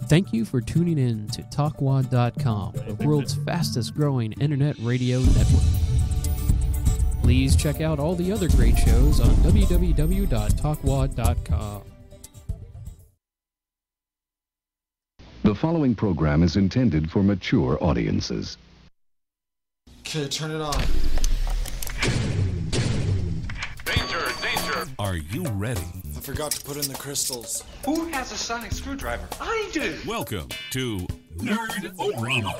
Thank you for tuning in to TalkWad.com, the world's fastest growing internet radio network. Please check out all the other great shows on www.talkwad.com. The following program is intended for mature audiences. Okay, turn it on. Danger, danger. Are you ready? I forgot to put in the crystals. Who has a sonic screwdriver? I do. Welcome to Nerd-O-Rama.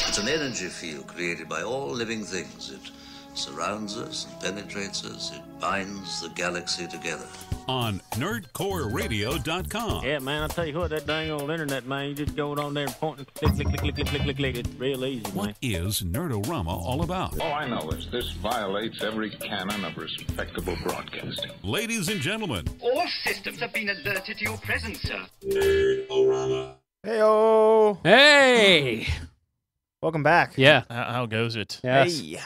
It's an energy field created by all living things. It surrounds us and penetrates us. It binds the galaxy together. On nerdcoreradio.com. Yeah, man, I'll tell you what, that dang old internet, man, you just go on there and point and click, click, click, click, click, click, click, click. It's real easy, man. What is Nerd-O-Rama all about? All I know is this violates every canon of respectable broadcasting. Ladies and gentlemen, All systems have been alerted to your presence, sir. Nerd-O-Rama. Heyo! Hey! Welcome back. Yeah. How goes it? Yes. Hey.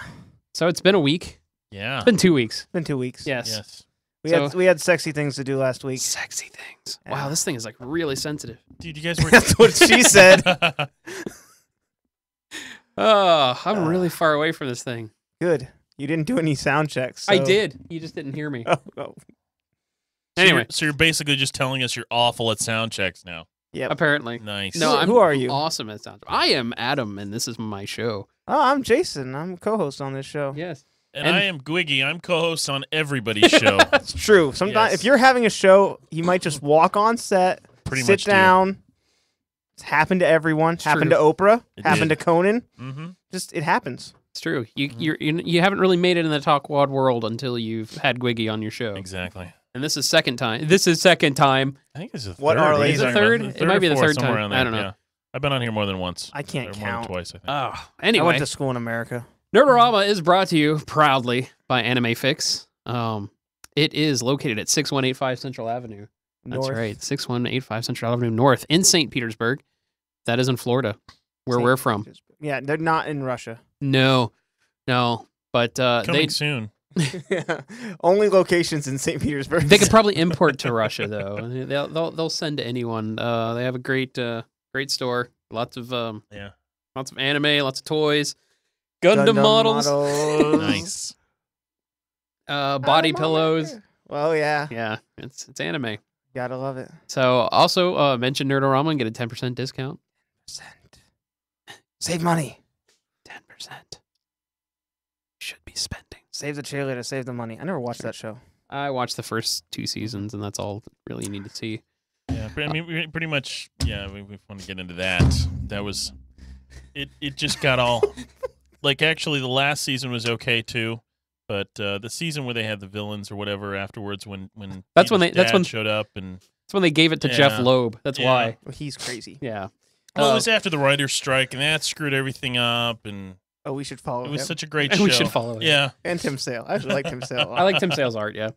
So it's been a week. Yeah. It's been 2 weeks. It's been 2 weeks. Yes. Yes. We had sexy things to do last week. Sexy things. Yeah. Wow, this thing is like really sensitive. Dude, you guys were... That's what she said. Oh, I'm really far away from this thing. Good. You didn't do any sound checks. I so- did. You just didn't hear me. Oh. Anyway. So you're basically just telling us you're awful at sound checks now. Yep. Apparently. Nice. No, Who are you? Awesome at sound. I am Adam, and this is my show. Oh, I'm Jason. I'm co-host on this show. Yes. And I am Gwiggy. I'm co-host on everybody's show. It's true. Sometimes Yes. if you're having a show, you might just walk on set, Pretty sit much do. down. It's happened to everyone. Happened true. to Oprah. It happened did. to Conan. Mm-hmm. Just it happens. It's true. You haven't really made it in the Talkwad world until you've had Gwiggy on your show. Exactly. And this is second time. This is second time. I think it's the third. What are What they? you Is it talking third? about? It might be the or fourth, third somewhere time. around there, I don't know. Yeah. I've been on here more than once. I can't Or count. More than twice, I think. Oh, I anyway. went to school in America. Nerd-O-Rama is brought to you proudly by Anime Fix. It is located at 6185 Central Avenue. That's North. right, 6185 Central Avenue North in St. Petersburg. That is in Florida, where St. we're from. Yeah, they're not in Russia. No, but Coming soon. Only locations in St. Petersburg. they could probably import to Russia though. They'll send to anyone. They have a great store. Lots of anime, lots of toys, Gundam models. Nice. Body pillows. Well, yeah. Yeah, it's anime. Gotta love it. So also mention Nerd-O-Rama and get a 10% discount. Save money. 10%. Should be spending. Save the cheerleader. Save the money. I never watched that show. I watched the first 2 seasons, and that's all really you need to see. Yeah, I mean, pretty much. Yeah, we want to get into that. That was, it just got all, like actually the last season was okay too, but the season where they had the villains or whatever afterwards when That's when Peter's they- that's dad when- showed up and That's when they gave it to Jeff Yeah. Loeb. That's Yeah. why. Well, he's crazy. Yeah. well, it was after the writer's strike and that screwed everything up and Oh, we should follow it was him. such a great And show. we should follow him. Yeah. And Tim Sale. I actually like Tim Sale a lot. I like Tim Sale's art, yeah.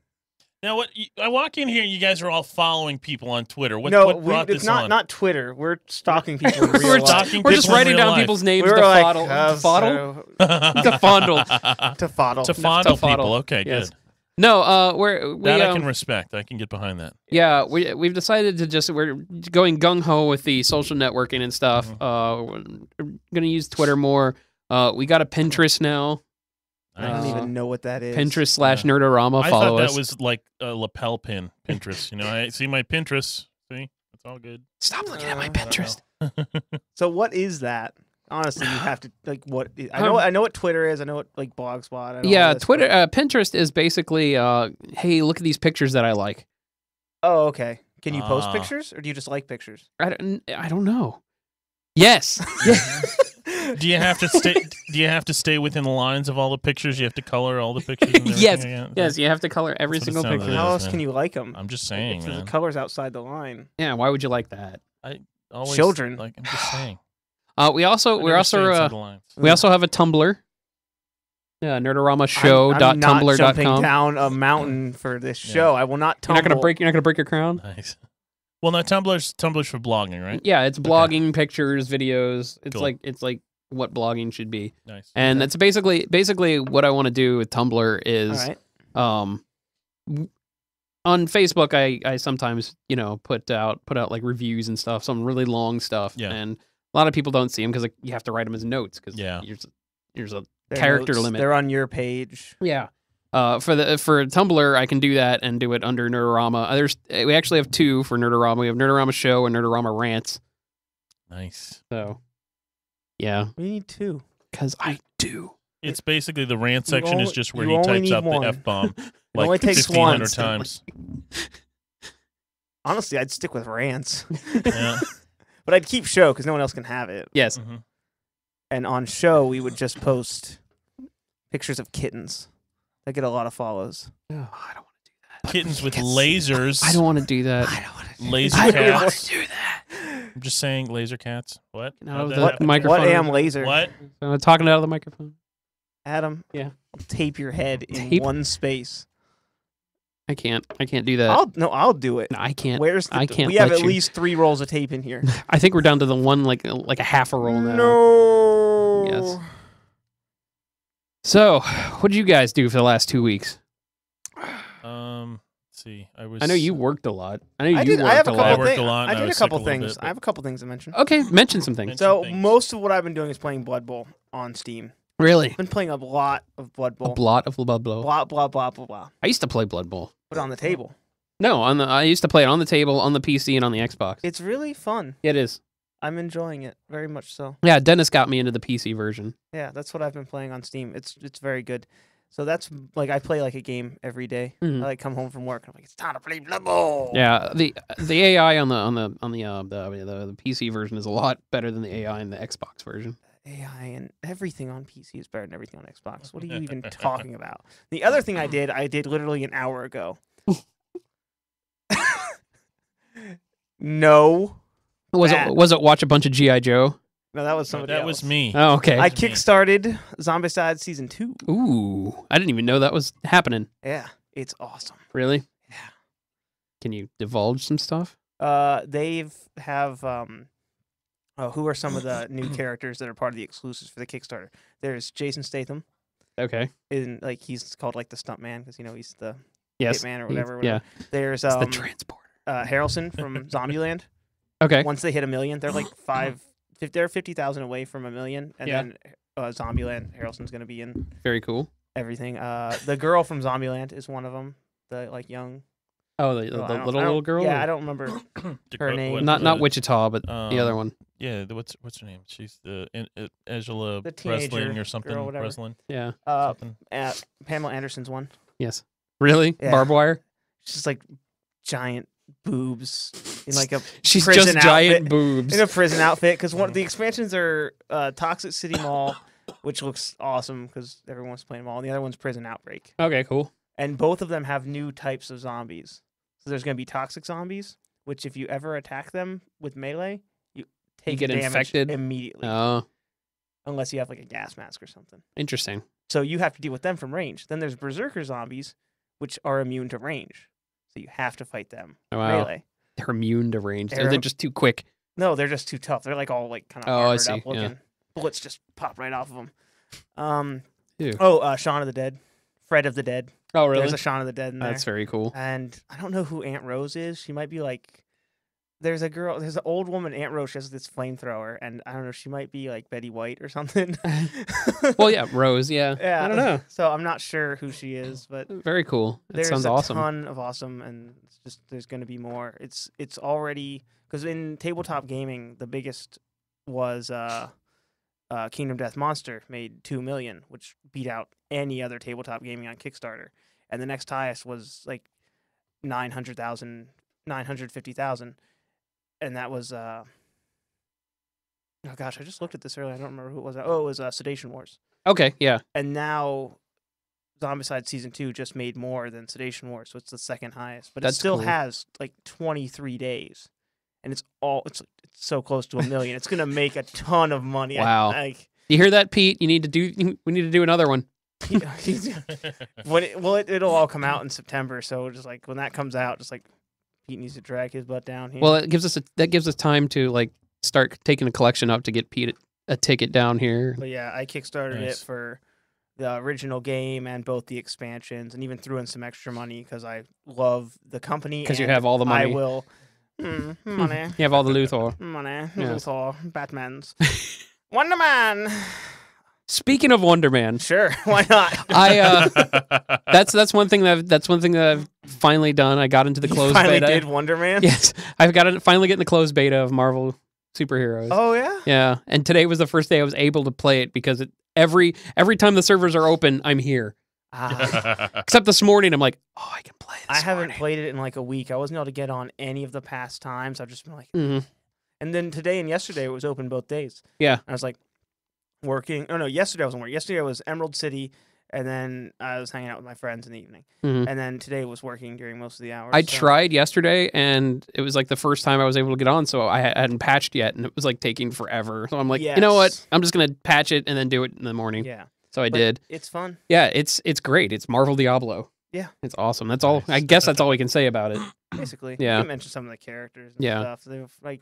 Now what? I walk in here, you guys are all following people on Twitter. What brought it's this not on? not Twitter. We're stalking people in real We're, life. stalking we're just people in writing real down life. people's names We to were like, fondle. To fondle? to fondle. to fondle fondle. people. Okay, Yes. good. No, we That I can respect. I can get behind that. yeah, we've decided to we're going gung ho with the social networking and stuff. We're gonna use Twitter more. We got a Pinterest now. I don't even know what that is. Pinterest / Nerd-O-Rama. I Follow thought us. that was like a lapel pin, Pinterest. You know, I see my Pinterest. See, it's all good. Stop looking at my Pinterest. So what is that? Honestly, you have to like what I know what Twitter is. I know what like Blogspot. I know Yeah, all this, Twitter. but- Pinterest is basically, hey, look at these pictures that I like. Oh, okay. Can you post Ah. pictures, or do you just like pictures? I don't know. Yes. Do you have to stay? Do you have to stay within the lines of all the pictures? You have to color all the pictures. And everything Yes. again? Yes, you have to color every That's what it single sounds picture. like. How else man. can you like them? I'm just saying, if the man. colors outside the line. Yeah, why would you like that? Always, Children. Like I'm just saying. We also I never stay inside the lines. we also have a Tumblr. Yeah, I'm not nerdoramashow.tumblr.com. jumping down a mountain for this show. I will not You're tumble. not gonna break your crown. Nice. Well, no, Tumblr's for blogging, right? Yeah, it's blogging, pictures, videos. It's Cool. like what blogging should be. Nice. And Okay. that's basically what I want to do with Tumblr is All right. on Facebook, I sometimes put out like reviews and stuff, some really long stuff, and a lot of people don't see them because you have to write them as notes because there's a character limit. They're on your page. Yeah. For Tumblr, I can do that and do it under Nerd-O-Rama. We actually have two for Nerd-O-Rama. We have Nerd-O-Rama Show and Nerd-O-Rama Rants. Nice. So, yeah. We need two. Because I do. It's basically the rant section is just where he types out the F-bomb like only takes 1,500 times. Honestly, I'd stick with rants. Yeah. But I'd keep show because no one else can have it. Yes. Mm-hmm. And on show, we would just post pictures of kittens. That get a lot of follows. Oh, I don't want to do that. Kittens with lasers. I don't want to do that. I don't want to do laser that. cats. I don't want to do that. I'm just saying laser cats. What? What microphone? What am laser? What? I'm talking out of the microphone. Adam. Yeah. I'll tape your head in one space. I can't do that. I'll do it. No, I can't. I can't. We have at least 3 rolls of tape in here. I think we're down to the one like a half a roll now. No. Yes. So, what did you guys do for the last 2 weeks? Let's see. I know you worked a lot. I know I you did. worked I have a a couple lot. I worked a lot. I and did a was couple sick a little things. bit, I have a couple things to mention. Okay, mention some things. So most of what I've been doing is playing Blood Bowl on Steam. Really? I've been playing a lot of Blood Bowl. A blot of Blood Bowl. Blah blah blah blah blah. I used to play Blood Bowl. Put it on the table. No, I used to play it on the table, on the PC, and on the Xbox. It's really fun. Yeah, it is. I'm enjoying it very much so. Yeah, Dennis got me into the PC version. Yeah, that's what I've been playing on Steam. It's very good. So that's like I play like a game every day. Mhm. I like come home from work. I'm like, it's time to play Blood Bowl. Yeah, the AI on the PC version is a lot better than the AI in the Xbox version. AI and everything on PC is better than everything on Xbox. What are you even talking about? The other thing I did literally an hour ago. No. Was it watch a bunch of G.I. Joe? No, that was somebody That else. was me. Oh, okay. I kickstarted Zombicide Season 2. Ooh, I didn't even know that was happening. Yeah, it's awesome. Really? Yeah. Can you divulge some stuff? Who are some of the new characters that are part of the exclusives for the Kickstarter? There's Jason Statham. Okay. He's called like the stuntman because he's the Yes. hitman or whatever. Yeah. There's the transporter. Harrelson from Zombieland. Okay. Once they hit 1 million, they're like they're 50,000 away from 1 million, and then Zombieland, Harrelson's gonna be in. Very cool. Everything. The girl from Zombieland is one of them. The like young. Oh, the little girl. Yeah, I don't remember her name. Not Wichita, but the other one. Yeah, what's her name? She's the Angela The teenager Breslin or something. girl, whatever. Breslin. Yeah. Something. Pamela Anderson's one. Yes. Really? Yeah. Barbed wire? She's like giant boobs in like a She's prison just outfit, giant boobs in a prison outfit because one of the expansions are Toxic City Mall, which looks awesome because everyone wants to play them all, and the other one's Prison Outbreak. Okay, cool. And both of them have new types of zombies. So there's going to be toxic zombies, which if you ever attack them with melee, you get damage infected immediately. Oh, unless you have like a gas mask or something. interesting. So you have to deal with them from range. Then there's berserker zombies, which are immune to range. So you have to fight them. Oh, wow. Melee. They're immune to range. They're- They're just too quick. No, they're just too tough. They're like all like kind of Oh, I armored see, up looking. yeah. Bullets just pop right off of them. Ew. Shaun of the Dead, Fred of the Dead. Oh, really? There's a Shaun of the Dead in there. That's very cool. And I don't know who Aunt Rose is. She might be like. There's an old woman, Aunt Rose. She has this flamethrower, and I don't know. She might be like Betty White or something. Well, yeah, Rose. Yeah. Yeah, I don't know. So I'm not sure who she is, but Very cool. That there's sounds a awesome. ton of awesome, and it's just there's going to be more. It's already because in tabletop gaming, the biggest was Kingdom Death Monster made 2 million, which beat out any other tabletop gaming on Kickstarter, and the next highest was like 950,000, and that was oh gosh, I just looked at this earlier. I don't remember who it was. Oh, it was Sedation Wars. Okay, yeah. And now Zombicide Season 2 just made more than Sedation Wars, so it's the second highest. But That's it still cool. has like 23 days. And it's so close to 1 million. It's gonna make a ton of money. Wow. You hear that, Pete? We need to do another one. It'll all come out in September, so just like when that comes out, just like Pete needs to drag his butt down here. Well, that gives us time to like start taking a collection up to get Pete a ticket down here. But yeah, I kickstarted Nice. it for the original game and both the expansions, and even threw in some extra money because I love the company. Because you and have all the money. I will. Money. You have all the Luthor. Money. Yeah. Luthor. Batman's. Wonder Man. Speaking of Wonder Man, Sure, why not? That's one thing that I've finally done. I got into the closed finally beta. did Wonder Man? Yes, I've got to finally get in the closed beta of Marvel Superheroes. Oh yeah. Yeah, and today was the first day I was able to play it because every time the servers are open, I'm here. Except this morning, I'm like, oh, I can play this. I haven't played it in like a week. I wasn't able to get on any of the past times. I've just been like, Mhm. And then today and yesterday it was open both days. Yeah. I was like working. Oh no, yesterday I wasn't working. Yesterday I was Emerald City, and then I was hanging out with my friends in the evening. Mhm. And then today was working during most of the hours. I so- tried yesterday, and it was like the first time I was able to get on, so I hadn't patched yet, and it was like taking forever. So I'm like, you know what? Yes. I'm just gonna patch it and then do it in the morning. Yeah. So I But did. It's fun. Yeah, it's great. It's Marvel Diablo. Yeah. It's awesome. That's all. I guess that's all we can say about it. Basically. Yeah. You can mention some of the characters and Yeah. stuff. They've like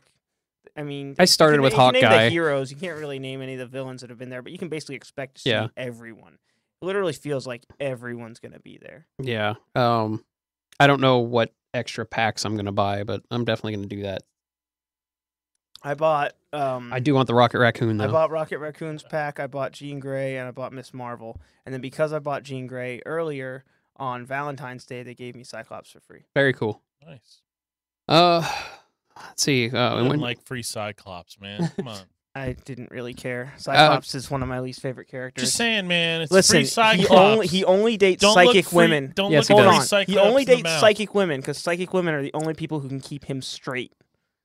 I mean, I started you with can name Hawkeye. the heroes. You can't really name any of the villains that have been there, but you can basically expect to see Yeah. everyone. It literally feels like everyone's going to be there. Yeah. I don't know what extra packs I'm gonna buy, but I'm definitely gonna do that. I bought. I do want the Rocket Raccoon though. I bought Rocket Raccoon's pack. I bought Jean Grey, and I bought Miss Marvel. And then because I bought Jean Grey earlier on Valentine's Day, they gave me Cyclops for free. Very cool. Nice. Let's see. I when- wouldn't like free Cyclops, man. Come on. I didn't really care. Cyclops is one of my least favorite characters. Just saying, man. It's Listen, free Cyclops. he only dates Don't look psychic free- women. don't Yes, look he free does. Cyclops He only in the dates mouth. psychic women because psychic women are the only people who can keep him straight.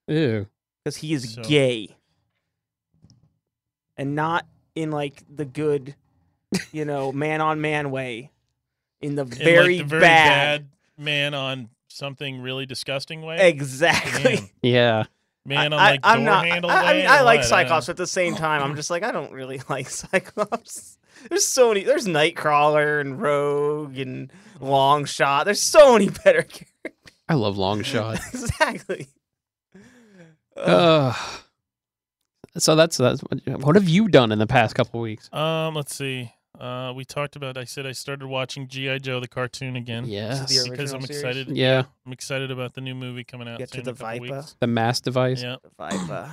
Ew. Because he is So- gay. And not in like the good, man on man way. In the In, like, very, the very bad. man on something really disgusting way. Exactly. Damn. Yeah. Man on like I'm door not. handle I way. mean, or I like what? Cyclops, but at the same time, I'm just like, I don't really like Cyclops. There's so many. There's Nightcrawler and Rogue and Longshot. There's so many better characters. I love Longshot. Exactly. So that's what have you done in the past couple weeks? Let's see. We talked about. I said I started watching G.I. Joe the cartoon again. Yes. The because I'm original series? excited. Yeah. I'm excited about the new movie coming out Get to soon. the in a couple Viper. weeks. The mass device. Yeah. The Viper.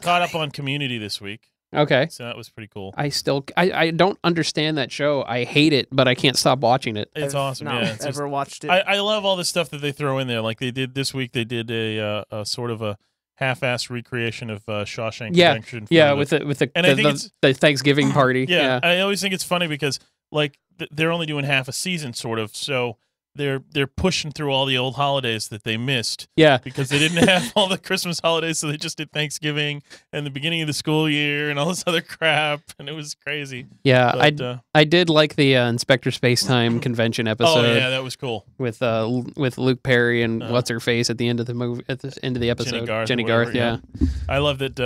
Caught up on Community this week, Okay. so that was pretty cool. I don't understand that show. I hate it, but I can't stop watching it. It's awesome. No, Yeah. It's just- ever watched it? I love all the stuff that they throw in there. Like they did this week. They did a sort of a half-assed recreation of Shawshank Yeah. Redemption. Yeah, from with the And I think it's- the Thanksgiving party. Yeah, I always think it's funny because like they're only doing half a season, sort of. So they're pushing through all the old holidays that they missed. Yeah. Because they didn't have all the Christmas holidays, so they just did Thanksgiving and the beginning of the school year and all this other crap, and it was crazy. Yeah, But, I did like the Inspector Spacetime convention episode. Oh yeah, that was cool. With Luke Perry and what's her face at the end of the movie at the end of the episode. Jenny Jenny Garth, Garth, yeah. I love that.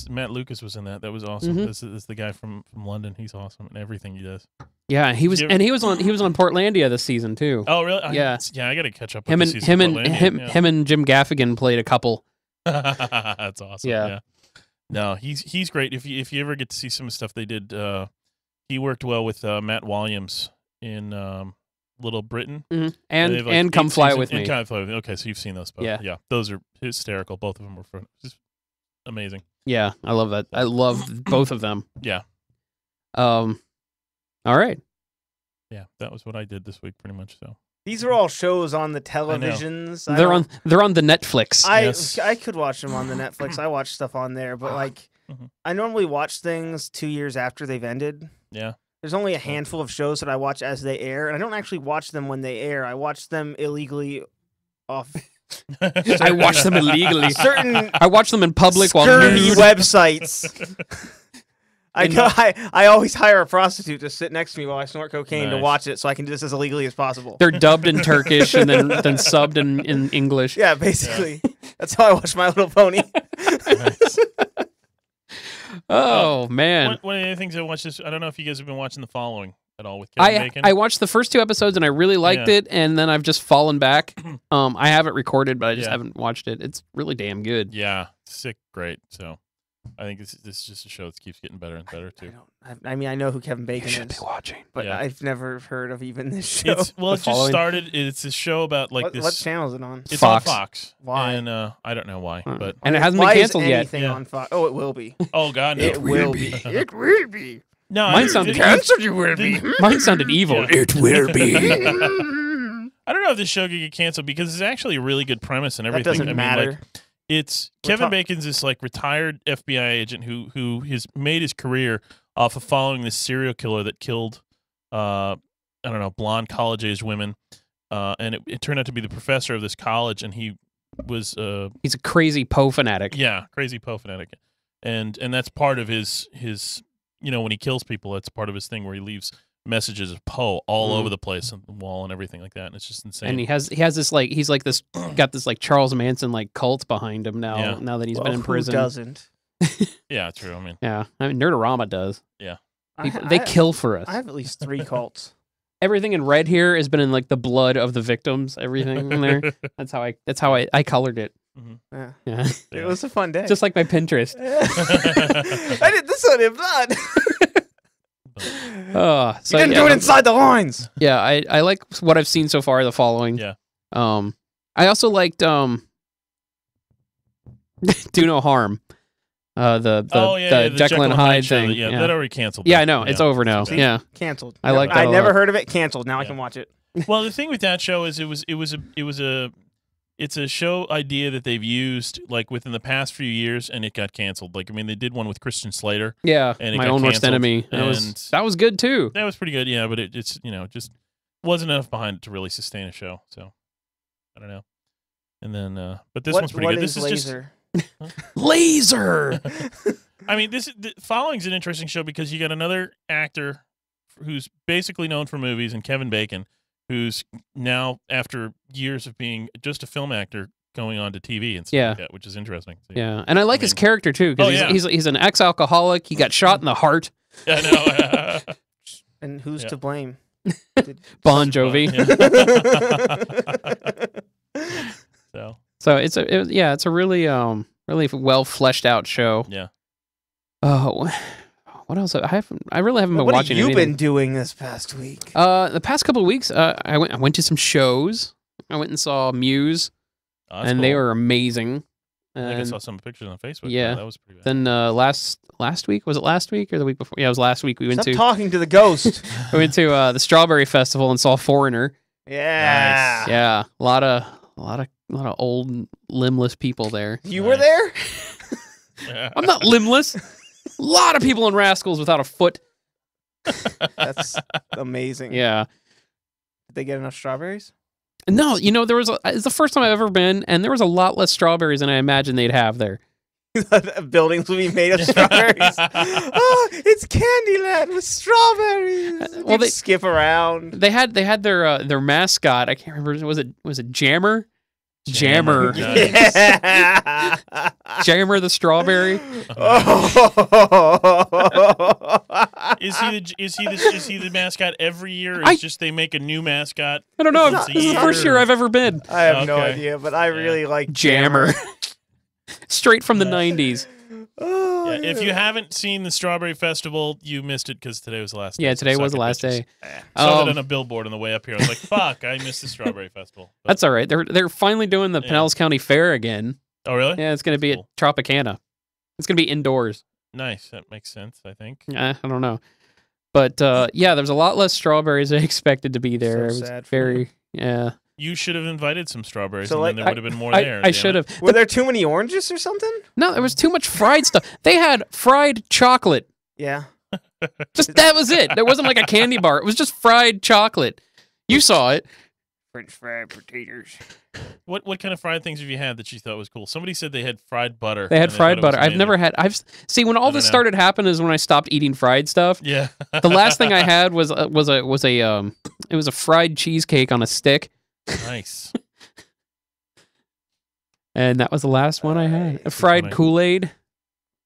Matt Lucas was in that. That was awesome. Mhm. This is the guy from London. He's awesome in everything he does. Yeah, he was You- and he was on Portlandia this season too. Oh really? Yeah. I got to catch up. Him with and the season him of and Portlandia, him and Jim Gaffigan played a couple. That's awesome. Yeah. Yeah. No, he's great. If you ever get to see some of the stuff they did, he worked well with Matt Williams in Little Britain. Mhm. They have, like, And Come 8 Fly seasons- With and Me. Come Fly With Me. Okay, so you've seen those both. Yeah. Yeah, those are hysterical. Both of them were fun. Just amazing. Yeah, I love that. I love both of them. Yeah. All right. Yeah, that was what I did this week, pretty much. So These are all shows on the televisions. They're on the Netflix. I could watch them on the Netflix. I watch stuff on there, but like I normally watch things 2 years after they've ended. yeah. There's only a handful of shows that I watch as they air, and I don't actually watch them when they air. I watch them illegally off I watch them illegally. certain I watch them in public while scurvy nude. websites. I always hire a prostitute to sit next to me while I snort cocaine to Nice. watch it, so I can do this as illegally as possible. They're dubbed in Turkish and then subbed in English. Yeah, basically. That's how I watch My Little Pony. Oh man. One of the things I watched this. I don't know if you guys have been watching The Following at all with Kevin Bacon. I watched the first 2 episodes and I really liked Yeah. it, and then I've just fallen back. I have it recorded, but I just Yeah. haven't watched it. It's really damn good. Yeah, sick, great. So I think this is just a show that keeps getting better and better too. I mean, I know who Kevin Bacon should is. be watching. But Yeah. I've never heard of even this show. It just started. It's a show about like what channel is it on? It's Fox. on Fox. Why? And I don't know why, but And it hasn't Why been is canceled yet. anything on Fox? Oh, it will be. oh god, no. It will be. It will be. No, Mine sounded Canceled, you will be. Mine sounded evil. Yeah. It will be. I don't know if this show could get canceled because it's actually a really good premise and That everything. doesn't matter. Like, it's Kevin Bacon's this like retired FBI agent who has made his career off of following this serial killer that killed I don't know, blonde college-aged women. And it turned out to be the professor of this college, and he was he's a crazy Poe fanatic. Yeah, crazy Poe fanatic. And that's part of his when he kills people, that's part of his thing where he leaves messages of Poe all over the place on the wall and everything like that. And it's just insane. And he has this like he's like this got this like Charles Manson like cult behind him now. Yeah. Now that he's been in prison. Who doesn't? Yeah, true. I mean, Nerd-O-Rama does. Yeah. They kill for us. I have at least 3 cults. Everything in red here has been in like the blood of the victims. Everything in there. That's how I colored it. Mm-hmm. Yeah. It was a fun day. Just like my Pinterest. I did this one in blood. So you didn't do it inside the lines. Yeah, I like what I've seen so far. The following. Yeah. I also liked Do No Harm. The Jekyll and Hyde show, thing. Yeah, that already canceled. Yeah, I know. It's over now. See? Yeah. Canceled. I like that. I a never lot. heard of it. Canceled. Now I can watch it. Well, the thing with that show is it's a show idea that they've used like within the past few years, and it got canceled. Like, I mean, they did one with Christian Slater. Yeah, and My got Own Worst canceled, Enemy. That was good too. That was pretty good. Yeah, but it's just wasn't enough behind it to really sustain a show. So I don't know. And then, but this one's pretty good. This is Laser? Laser. I mean, Following's an interesting show because you got another actor who's basically known for movies, and Kevin Bacon, who's now, after years of being just a film actor, going on to TV and stuff like that, which is interesting. So, yeah, and I like his character too because he's an ex-alcoholic. He got shot in the heart. I know. And who's to blame? Bon Jovi. So it's a really really well fleshed out show. Yeah. Oh, what else? I really haven't been watching. What have you anything. been doing this past week? The past couple of weeks, I went to some shows. I went and saw Muse, and they were amazing. I think I saw some pictures on Facebook. Yeah, that was pretty bad. Then last week, was it last week or the week before? Yeah, it was last week. We went Stop talking to the ghost. We went to the Strawberry Festival and saw Foreigner. Yeah, nice. Yeah, a lot of old limbless people there. You were there? I'm not limbless. A lot of people in Rascals without a foot. That's amazing. Yeah. Did they get enough strawberries? No, it's the first time I've ever been, and there was a lot less strawberries than I imagined they'd have there. Buildings will be made of strawberries. Oh, it's Candyland with strawberries. Well, they skip around. They had their mascot. I can't remember. Was it Jammer? Jammer. Nice. Yeah. Jammer the strawberry. Is he the mascot every year? Or is just they make a new mascot? I don't know. once This a is the year? first year I've ever been. I have no Okay. idea, but I really like Jammer. Straight from the 90s. Oh, Yeah, if you haven't seen the Strawberry Festival, you missed it because today was the last day. Yeah, so today suck was the it, last bitches. day. Saw that on a billboard on the way up here. I was like, fuck, I missed the Strawberry Festival. But, That's all right. They're finally doing the Pinellas County Fair again. oh, really? Yeah, it's going to be at Tropicana. It's going to be indoors. Nice. That makes sense, I think. I don't know. But yeah, there's a lot less strawberries than I expected to be there. It was sad for very, yeah. You should have invited some strawberries, So, and like, then there would have been more there. I should have. Were there too many oranges or something? No, there was too much fried stuff. They had fried chocolate. Yeah. Just that was it. There wasn't like a candy bar. It was just fried chocolate. You saw it. French fried potatoes. What kind of fried things have you had that you thought was cool? Somebody said they had fried butter. They had and fried thought it was butter. I've amazing. never had. See when all this started happening is when I stopped eating fried stuff. Yeah. The last thing I had was a fried cheesecake on a stick. Nice. And that was the last one I had. A fried Kool-Aid.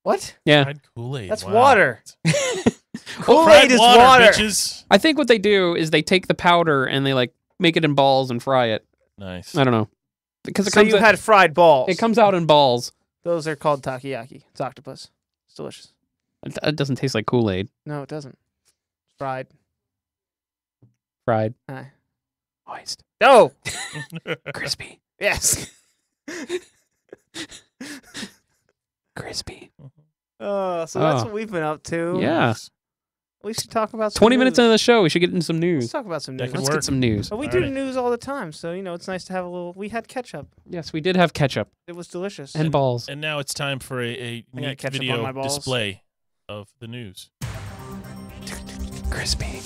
What? Yeah. Fried Kool-Aid. That's wow. water. Kool-Aid Fried is water, water. bitches. I think what they do is they take the powder and they like make it in balls and fry it. Nice. I don't know. Because So you had fried balls. it comes out in balls. Those are called takoyaki. It's octopus. It's delicious. It doesn't taste like Kool-Aid. No, it doesn't. Fried. Fried. Moist. No. Crispy. Yes. Crispy. So that's what we've been up to. Yeah. We should talk about some 20 minutes news. into the show, we should get into some news. Let's talk about some news. Let's get some news. But we do news all the time, so it's nice to have a little. We had ketchup. Yes, we did have ketchup. It was delicious. And balls. And now it's time for a neat video display of the news. Crispy.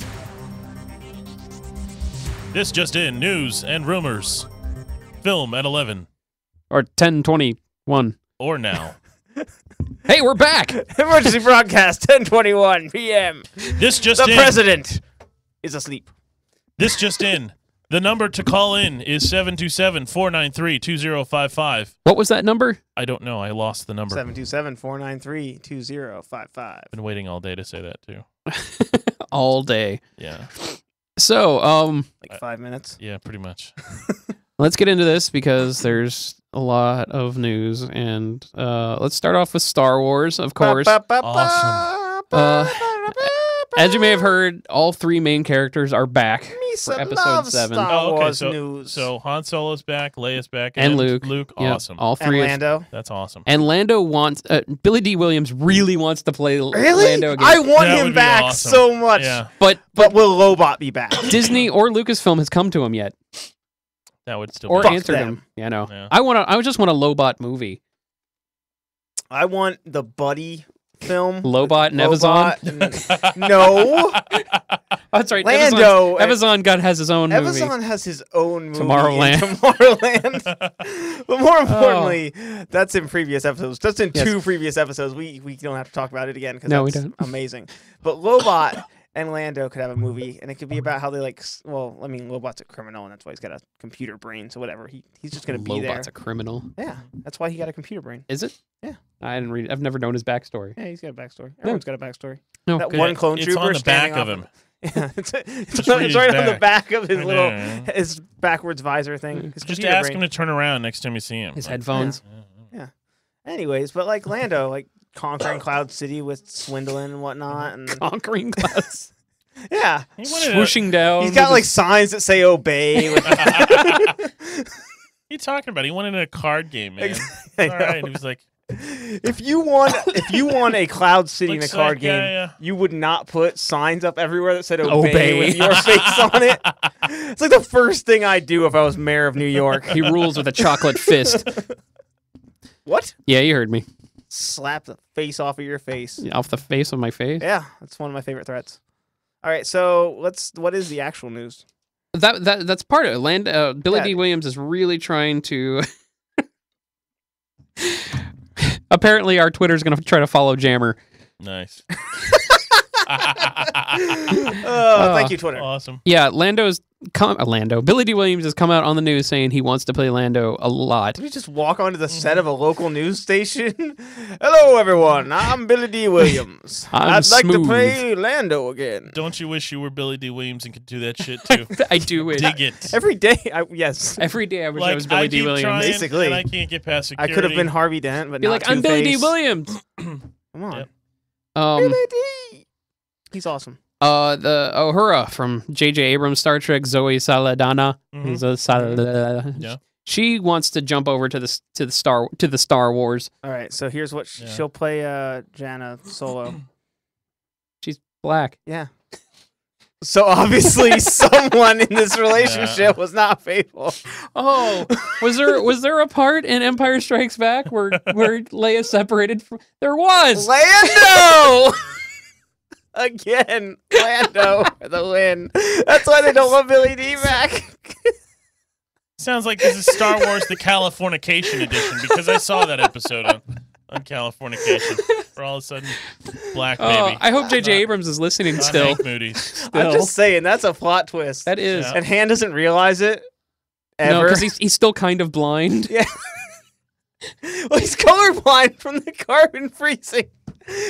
This just in, news and rumors. Film at 11. Or 10:21. Or now. Hey, we're back! Emergency broadcast, 10:21 p.m. This just the in. President is asleep. This just in. The number to call in is 727-493-2055. What was that number? I don't know. I lost the number. 727-493-2055. Been waiting all day to say that, too. All day. Yeah. So, like 5 minutes. Yeah, pretty much. Let's get into this because there's a lot of news, and let's start off with Star Wars, of course. Awesome. As you may have heard, all 3 main characters are back for Episode 7. Star Wars so, news. So Han Solo's back, Leia's back, and Luke. Luke, Yep, awesome. all 3. And Lando. That's awesome. And Lando wants Billy D. Williams really wants to play Really? Lando again. I want That him would be back awesome. so much. Yeah. But will Lobot be back? Disney or Lucasfilm has come to him yet, That would still or be answered them. him. Yeah, no. Yeah. I just want a Lobot movie. I want the buddy film. Lobot and Evazon. No. Oh, that's right. Lando. Evazon God has his own movie. Evazon has his own movie. Tomorrowland. In Tomorrowland. But more importantly, that's in previous episodes. Just in 2 previous episodes. We don't have to talk about it again because we don't. Amazing. But Lobot and Lando could have a movie, and it could be about how they Lobot's a criminal, and that's why he's got a computer brain. So whatever, he's just gonna be there. Lobot's a criminal. Yeah, that's why he got a computer brain. Is it? Yeah. I didn't read. I've never known his backstory. Yeah, he's got a backstory. Everyone's got a backstory. No, that good. one clone It's trooper on the back standing of off him. Yeah, it's read right his on the back. back of his his backwards visor thing. His Just computer ask brain. him to turn around next time you see him. His headphones. Yeah. Anyways, but like Lando, conquering Cloud City with swindling and whatnot, and Conquering clouds. yeah, Swooshing down. He's got signs that say obey. What are you talking about? He wanted a card game, man. I All right. know. He was like, if you want a Cloud City in a Looks card like, game, yeah. you would not put signs up everywhere that said obey. with Obey. your face on it. It's like the first thing I'd do if I was mayor of New York. He rules with a chocolate fist. What? Yeah, you heard me. Slap the face off of your face. Off the face of my face. Yeah, that's one of my favorite threats. All right, so what is the actual news? That's part of it. Billy Yeah. D. Williams is really trying to. Apparently, our Twitter's going to try to follow Jammer. nice. Thank you, Twitter. Awesome. Yeah, Billy D. Williams has come out on the news saying he wants to play Lando a lot. Did we just walk onto the set of a local news station? Hello, everyone. I'm Billy D. Williams. I'm I'd like to smooth. play Lando again. Don't you wish you were Billy D. Williams and could do that shit too? I do wish. Dig it. Every day, yes. Every day I wish Like, I was Billy D. keep Williams. trying, Basically. and I can't get past I security. could have been Harvey Dent, but Be not like, I'm Billy D. Two-Face. Williams. Come on. Yep. Billy D. He's awesome. The Uhura from J.J. Abrams' Star Trek, Zoe Saldana. Mhm. Yeah. She wants to jump over to the Star Wars. All right, so here's what Yeah. she'll play Janna Solo. She's black. Yeah. So obviously someone in this relationship was not faithful. Oh, was there a part in Empire Strikes Back where Leia separated from? There was. Lando! Again, Lando for the win. That's why they don't want Billy D back. Sounds like this is Star Wars: The Californication Edition because I saw that episode on Californication. Where all of a sudden, black baby. I hope J.J. Abrams is listening Not still. Hank Moody. I'm just saying, that's a plot twist. That is. Yeah. And Han doesn't realize it. No, Ever. because he's still kind of blind. Yeah. Well, he's colorblind from the carbon freezing.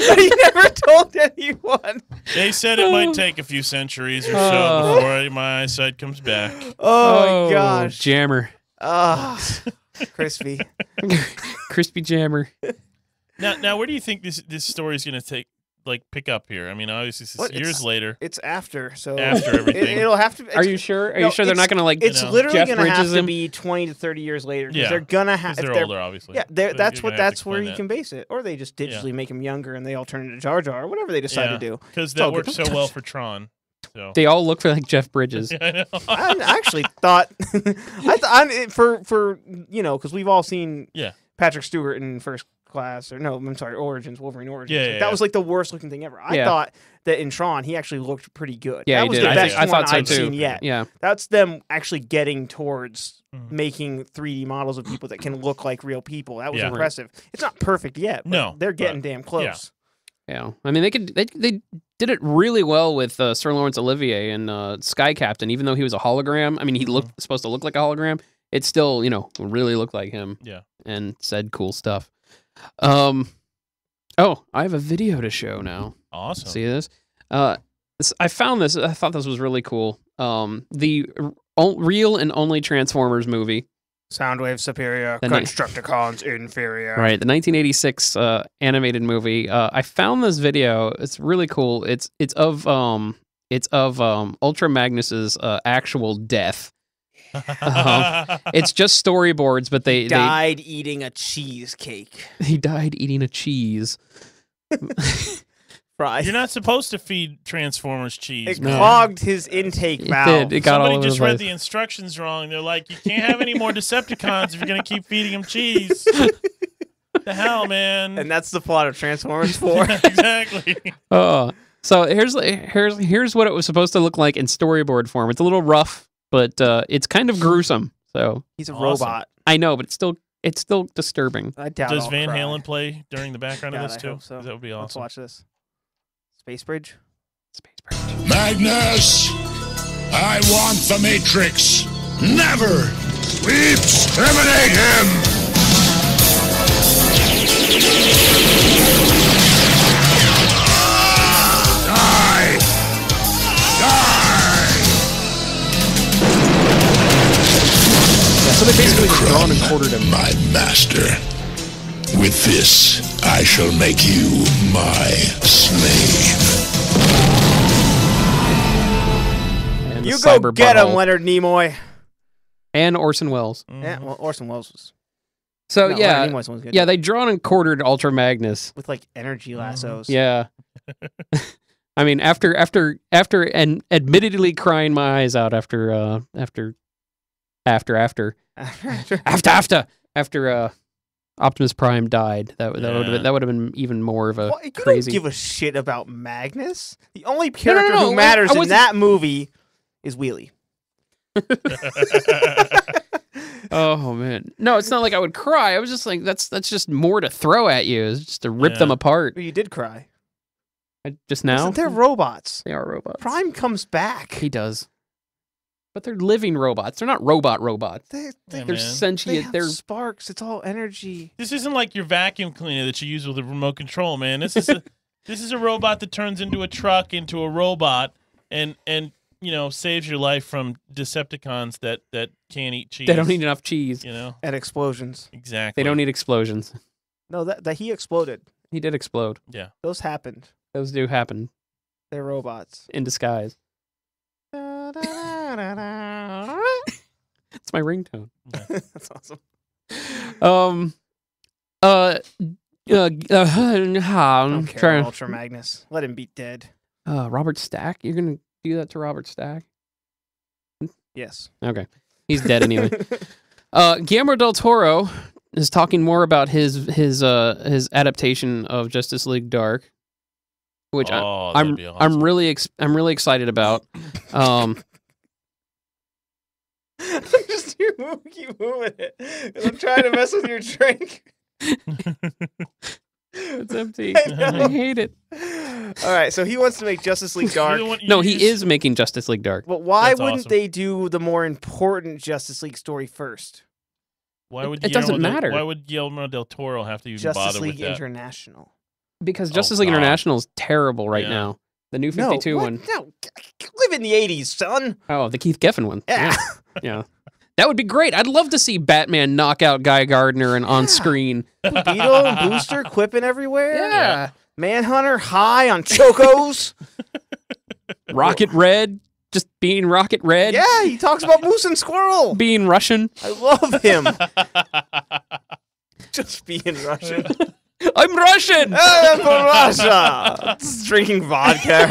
But he never told anyone. They said it might take a few centuries or so before my eyesight comes back. Oh, my gosh. Jammer. Oh, crispy. Crispy Jammer. Now, where do you think this story is going to pick up here? I mean, obviously, it's years later. It's after, so after everything. It'll have to. Are you sure? Are you sure they're not going to like? It's literally Jeff going to have Bridges to him? be 20 to 30 years later. Yeah, they're gonna have. They're older, obviously. Yeah, that's where you that. can base it, or they just digitally make them younger and they all turn into Jar Jar, or whatever they decide to do. Because that worked so well for Tron. So. They all look like Jeff Bridges. Yeah, I know. I actually thought, for because we've all seen Patrick Stewart in First Class, or no, I'm sorry, Wolverine Origins. That was like the worst looking thing ever. I thought that in Tron he actually looked pretty good. Yeah, that was he did. the best I thought one so I've too. seen yet. Yeah, that's them actually getting towards making 3D models of people that can look like real people. That was impressive. It's not perfect yet, but they're getting damn close. Yeah, I mean they did it really well with Sir Laurence Olivier and Sky Captain. Even though he was a hologram, I mean he looked supposed to look like a hologram. It still really looked like him. Yeah, and said cool stuff. Oh, I have a video to show now. Awesome. See this? I found this. I thought this was really cool. The real and only Transformers movie. Soundwave superior, Constructicons inferior. Right, the 1986 animated movie. I found this video. It's really cool. It's of Ultra Magnus's actual death. It's just storyboards, but they died eating a cheesecake. He died eating a cheese. Right. You're not supposed to feed Transformers cheese. It clogged his intake valve. It got Somebody just read the instructions wrong. They're like, you can't have any more Decepticons if you're going to keep feeding them cheese. The hell, man. And that's the plot of Transformers 4. Exactly. So here's what it was supposed to look like in storyboard form. It's a little rough, but it's kind of gruesome. So he's a robot. I know, but it's still disturbing. I doubt. Does Van Halen play during the background of this too? So. That would be awesome. Let's watch this. Space Bridge. Magnus, I want the Matrix. Never. We exterminate him. Die. Die. Yeah, so they basically drawn and quartered him. My master. With this, I shall make you my slave. And you go get him, Leonard Nimoy. And Orson Welles. Yeah, well, Orson Welles was. So no, yeah, good. Yeah, they drawn and quartered Ultra Magnus with like energy lassos. Yeah. I mean, after and admittedly crying my eyes out after Optimus Prime died. That would have been even more of a crazy. You don't give a shit about Magnus. The only character who matters in that movie is Wheelie. Oh man, no, it's not like I would cry. I was just like, that's just more to throw at you, it's just to rip them apart. Well, you did cry. Just now? Listen, they're robots. They are robots. Prime comes back. He does. But they're living robots. They're not robots. They're sentient. They're sparks. It's all energy. This isn't like your vacuum cleaner that you use with a remote control, man. This is a robot that turns into a truck, into a robot, and saves your life from Decepticons that can't eat cheese. They don't need enough cheese. And explosions. Exactly. They don't need explosions. No, that he exploded. He did explode. Yeah. Those happened. Those do happen. They're robots. In disguise. It's my ringtone. Yeah. That's awesome. I don't care. Ultra Magnus. Let him be dead. Robert Stack? You're gonna do that to Robert Stack? Yes. Okay. He's dead anyway. Guillermo del Toro is talking more about his adaptation of Justice League Dark, which I'm really excited about. Just keep moving it. I'm trying to mess with your drink. It's empty. I hate it. All right, so he wants to make Justice League Dark. No, he is making Justice League Dark. But why wouldn't they do the more important Justice League story first? Why would it doesn't matter? Why would Guillermo del Toro have to even Justice bother League with that? International. Because Justice League International is terrible right now. The new 52 one. No, live in the 80s, son. Oh, the Keith Giffen one. Yeah. Yeah. That would be great. I'd love to see Batman knock out Guy Gardner and on screen. Beetle and Booster quipping everywhere. Yeah. Manhunter high on chocos. Rocket Red, just being Rocket Red. Yeah, he talks about Moose and Squirrel. Being Russian. I love him. Just being Russian. I'm Russian. I'm from Russia. Just drinking vodka.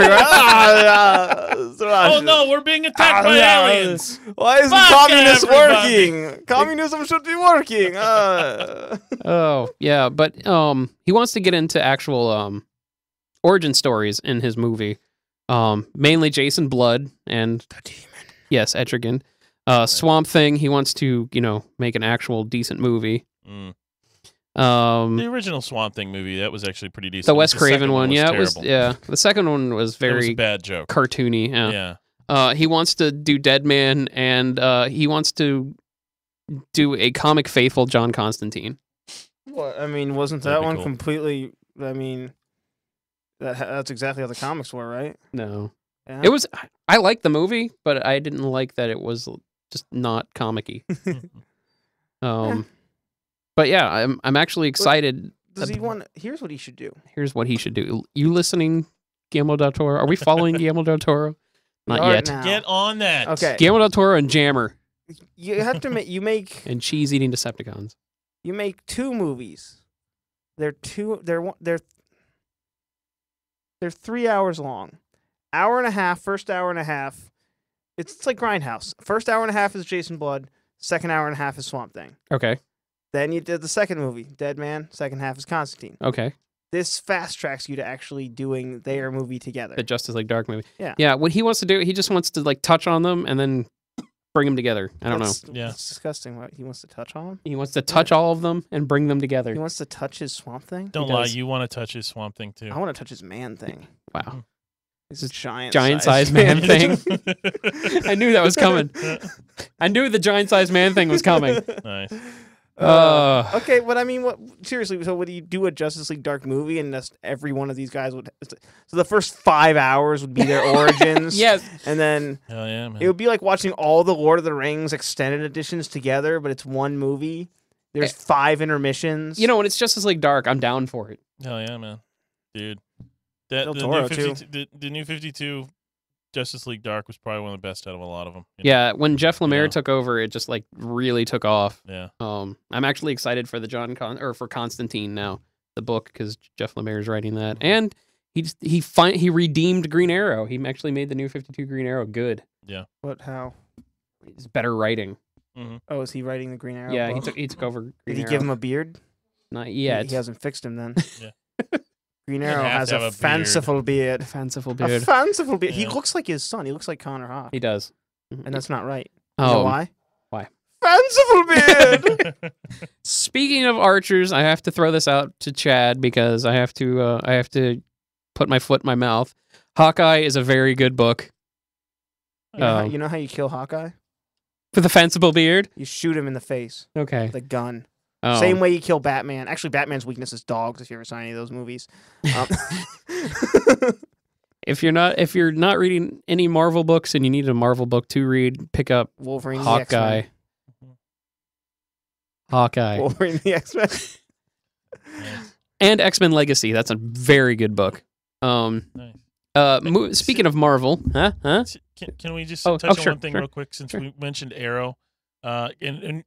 Oh no, we're being attacked by aliens. Why isn't communism working? Communism should be working. Oh yeah, but he wants to get into actual origin stories in his movie. Mainly Jason Blood and the demon. Yes, Etrigan. Swamp Thing. He wants to make an actual decent movie. The original Swamp Thing movie, that was actually pretty decent. The Wes Craven one, was yeah, terrible. The second one was very It was a bad joke. Cartoony. Yeah. He wants to do Deadman, and he wants to do a comic faithful John Constantine. What? I mean, wasn't that one completely? I mean, that's exactly how the comics were, right? No, yeah. It was. I liked the movie, but I didn't like that it was just not comic-y. But yeah, I'm actually excited. Does he want? Here's what he should do. Here's what he should do. You listening, Guillermo del Toro? Are we following Guillermo del Toro? Not yet. Now. Get on that. Okay. Guillermo del Toro and Jammer. You have to make. You make. And cheese eating Decepticons. You make 2 movies. They're 3 hours long. Hour and a half. First hour and a half. It's like Grindhouse. First hour and a half is Jason Blood. Second hour and a half is Swamp Thing. Okay. Then you did the second movie, Dead Man. Second half is Constantine. Okay. This fast tracks you to actually doing their movie together. The Justice League Dark movie. Yeah. Yeah. What he wants to do, he just wants to touch on them and then bring them together. I don't know. Yeah. It's disgusting. What, he wants to touch on them? He wants to touch all of them and bring them together. He wants to touch his Swamp Thing? Don't lie, you want to touch his Swamp Thing too. I want to touch his Man Thing. Wow. This is giant-sized man thing. I knew that was coming. I knew the giant-sized man thing was coming. Nice. Okay, but I mean, what? Seriously, so would you do a Justice League Dark movie, and just every one of these guys would? So the first 5 hours would be their origins. Yes, and then hell yeah, man. It would be like watching all the Lord of the Rings extended editions together, but it's one movie. There's 5 intermissions. When it's Justice League Dark, I'm down for it. Hell yeah, man, dude. The new 52 Justice League Dark was probably one of the best out of a lot of them. Yeah, when Jeff Lemire took over, it just really took off. Yeah. I'm actually excited for the for Constantine now, the book, because Jeff Lemire is writing that, and he redeemed Green Arrow. He actually made the new 52 Green Arrow good. Yeah. What? How? It's better writing. Mm-hmm. Oh, is he writing the Green Arrow? Yeah, book? he took over. Green Did he Arrow. give him a beard? Not yet. He hasn't fixed him then. Yeah. Green Arrow has a fanciful beard. Fanciful beard. A fanciful beard. Yeah. He looks like his son. He looks like Connor Hawk. He does. And that's not right. Oh. You know why? Why? Fanciful beard! Speaking of archers, I have to throw this out to Chad because I have to put my foot in my mouth. Hawkeye is a very good book. You know how you kill Hawkeye? With a fanciful beard? You shoot him in the face. Okay. With a gun. Oh. Same way you kill Batman. Actually, Batman's weakness is dogs. If you ever saw any of those movies, if you're not reading any Marvel books and you need a Marvel book to read, pick up Wolverine, Hawkeye. Hawkeye. Wolverine the X-Men. And X-Men Legacy. That's a very good book. Nice. Speaking of Marvel, huh? Can we just touch on one thing real quick since we mentioned Arrow, and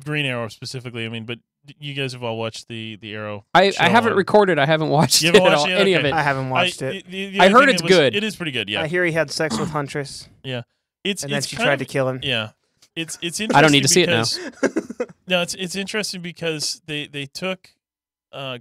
Green Arrow specifically. I mean, but you guys have all watched the Arrow. I haven't recorded. I haven't watched it at all. Any of it. I haven't watched it. I heard it's good. It is pretty good. Yeah. I hear he had sex with Huntress. Yeah. And then she tried to kill him. Yeah. It's interesting. I don't need to see it now. No, it's interesting because they took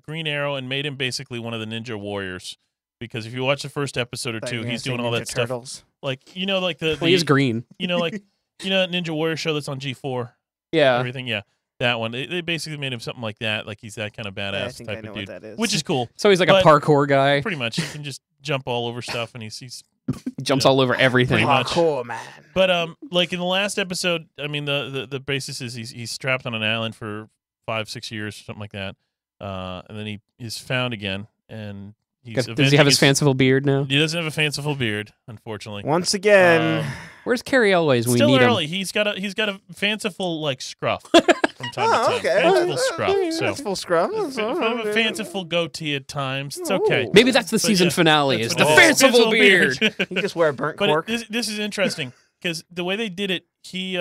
Green Arrow and made him basically one of the Ninja Warriors. Because if you watch the first episode or two, he's doing all that Turtles. stuff. Like the he's green. That Ninja Warrior show that's on G4. Yeah. Everything. Yeah. That one. They basically made him something like that. Like he's that kind of badass type of dude. What that is. Which is cool. So he's like a parkour guy. Pretty much. He can just jump all over stuff and he jumps all over everything. Parkour man. But like in the last episode, I mean the basis is he's trapped on an island for 5-6 years, something like that. And then he is found again and Does he have his fanciful beard now? He doesn't have a fanciful beard, unfortunately. Once again, where's Carrie Elways when we still need early. him? He's got a fanciful like scruff from time to time. Okay. Fanciful scruff. So fanciful scruff. a fanciful goatee at times. It's okay. Maybe that's the season finale. Is the fanciful beard? You just wear a burnt But cork. this is interesting because the way they did it, he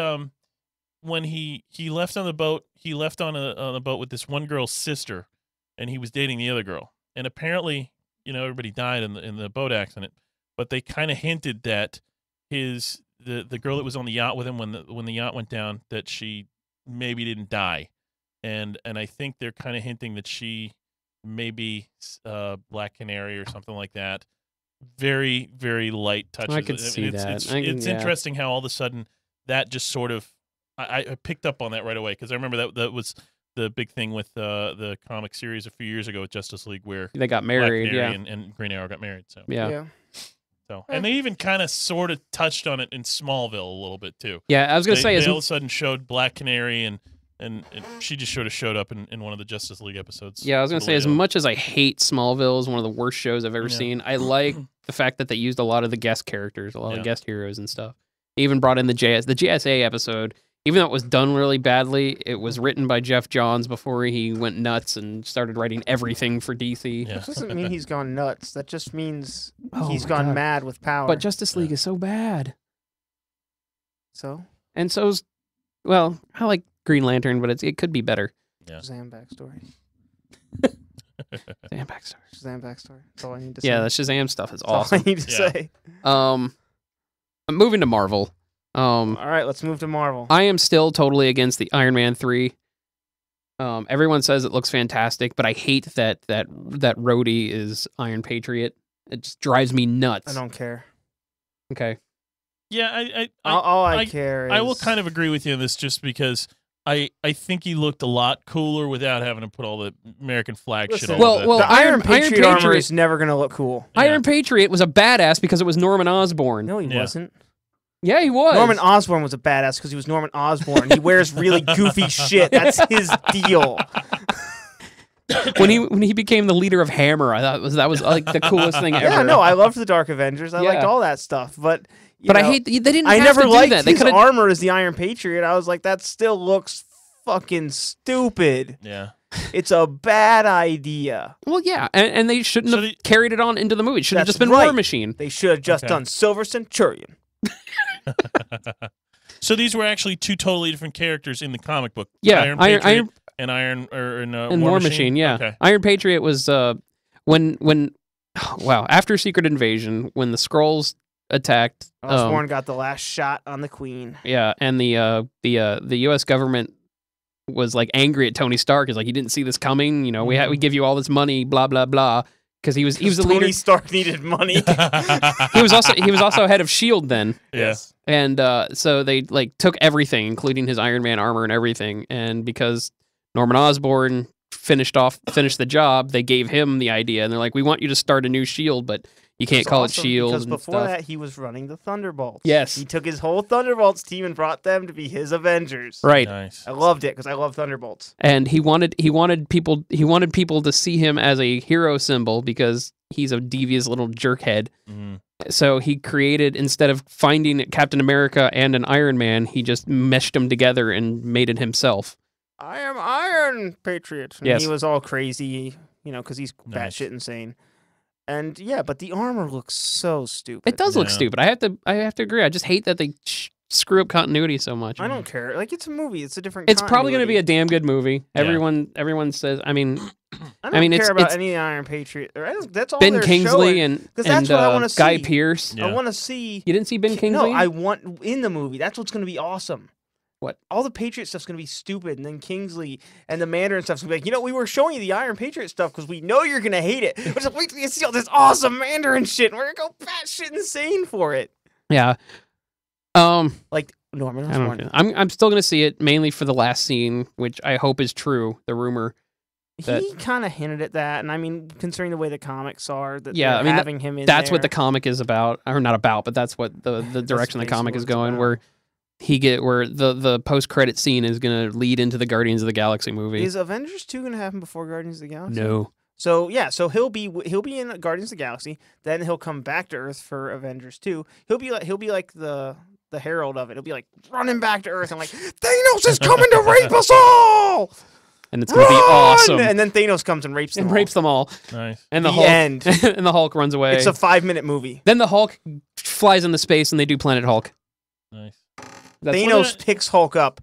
when he left on the boat, he left on a boat with this one girl's sister, and he was dating the other girl, and apparently, everybody died in the boat accident, but they kind of hinted that the girl that was on the yacht with him when the yacht went down, that she maybe didn't die, and I think they're kind of hinting that she may be Black Canary or something like that. Very, very light touches. I could see that. It's interesting how all of a sudden that just sort of I picked up on that right away because I remember that was the big thing with the comic series a few years ago with Justice League where they got married, Black Canary and Green Arrow got married. So yeah. So and they even kind of sort of touched on it in Smallville a little bit too. Yeah, I was gonna say they all of a sudden showed Black Canary and she just sort of showed up in one of the Justice League episodes. Yeah, I was gonna say as much as I hate Smallville, is one of the worst shows I've ever seen. I like the fact that they used a lot of the guest characters, a lot of guest heroes and stuff. They even brought in the JSA episode. Even though it was done really badly, it was written by Jeff Johns before he went nuts and started writing everything for DC. That doesn't mean he's gone nuts. That just means he's gone mad with power. But Justice League is so bad. So? And so's, well, I like Green Lantern, but it could be better. Yeah. Shazam backstory. Shazam backstory. Shazam backstory. That's all I need to say. Yeah, the Shazam stuff is That's awesome. all I need to say. I'm moving to Marvel. All right, let's move to Marvel. I am still totally against the Iron Man 3. Everyone says it looks fantastic, but I hate that Rhodey is Iron Patriot. It just drives me nuts. I don't care. Okay. Yeah, all I care is... I will kind of agree with you on this just because I think he looked a lot cooler without having to put all the American flag shit on. Well, the Iron Patriot armor is never going to look cool. Iron Patriot was a badass because it was Norman Osborn. No, he wasn't. Yeah, he was. Norman Osborn was a badass because he was Norman Osborn. He wears really goofy shit. That's his deal. When he became the leader of Hammer, I thought that was like the coolest thing ever. Yeah, no, I loved the Dark Avengers. I liked all that stuff, but I hate they didn't. I have never to do liked that. They his could've... armor as the Iron Patriot. I was like, that still looks fucking stupid. Yeah. It's a bad idea. Well, yeah, and they shouldn't have carried it on into the movie. It should have just been War Machine. They should have just done Silver Centurion. So these were actually two totally different characters in the comic book. Yeah, Iron Patriot and War Machine. Yeah, okay. Iron Patriot was when after Secret Invasion when the Skrulls attacked. Osborn got the last shot on the Queen. Yeah, and the U.S. government was like angry at Tony Stark. He's like, you didn't see this coming. You know, we give you all this money, blah blah blah. Because he was the leader. Tony Stark needed money. he was also head of S.H.I.E.L.D. then. Yes. And so they like took everything, including his Iron Man armor and everything. And because Norman Osborn finished the job, they gave him the idea, and they're like, we want you to start a new S.H.I.E.L.D., but you can't call it S.H.I.E.L.D. Because and before stuff. that, he was running the Thunderbolts. Yes. He took his whole Thunderbolts team and brought them to be his Avengers. Right. Nice. I loved it because I love Thunderbolts. And he wanted people to see him as a hero symbol because he's a devious little jerkhead. Mm-hmm. So he created, instead of finding Captain America and an Iron Man, he just meshed them together and made it himself. I am Iron Patriot. And Yes. he was all crazy, because he's batshit insane. And yeah, but the armor looks so stupid. It does look stupid. I have to agree. I just hate that they screw up continuity so much. I don't care. Like, it's a movie. It's a different. It's probably going to be a continuity. damn good movie. Yeah. Everyone says. I don't care about any Iron Patriot. That's all Ben they're Kingsley showing, and that's what I want to Guy see. Pearce. Yeah. I want to see. You didn't see Ben Kingsley? No, I want in the movie. That's what's going to be awesome. What? All the Patriot stuff's going to be stupid, and then Kingsley and the Mandarin stuff's going to be like, we were showing you the Iron Patriot stuff because we know you're going to hate it. But just wait till you see all this awesome Mandarin shit, and we're going to go batshit insane for it. Yeah. Like Norman I don't Osborn. know. I'm still going to see it mainly for the last scene, which I hope is true. The rumor. He kind of hinted at that, and I mean, considering the way the comics are, that Yeah, I mean, having him in that's there. what the comic is about, or not about, but that's what the direction the comic is going. Where the post credit scene is going to lead into the Guardians of the Galaxy movie. Is Avengers 2 going to happen before Guardians of the Galaxy? No. So yeah, so he'll be in Guardians of the Galaxy. Then he'll come back to Earth for Avengers 2. He'll be like the herald of it. He'll be like running back to Earth and like Thanos is coming to rape us all. And it's gonna be awesome. And then Thanos comes and rapes them all. Nice. And the The Hulk end. and the Hulk runs away. It's a 5-minute movie. Then the Hulk flies into space and they do Planet Hulk. Nice. Thanos picks Hulk up,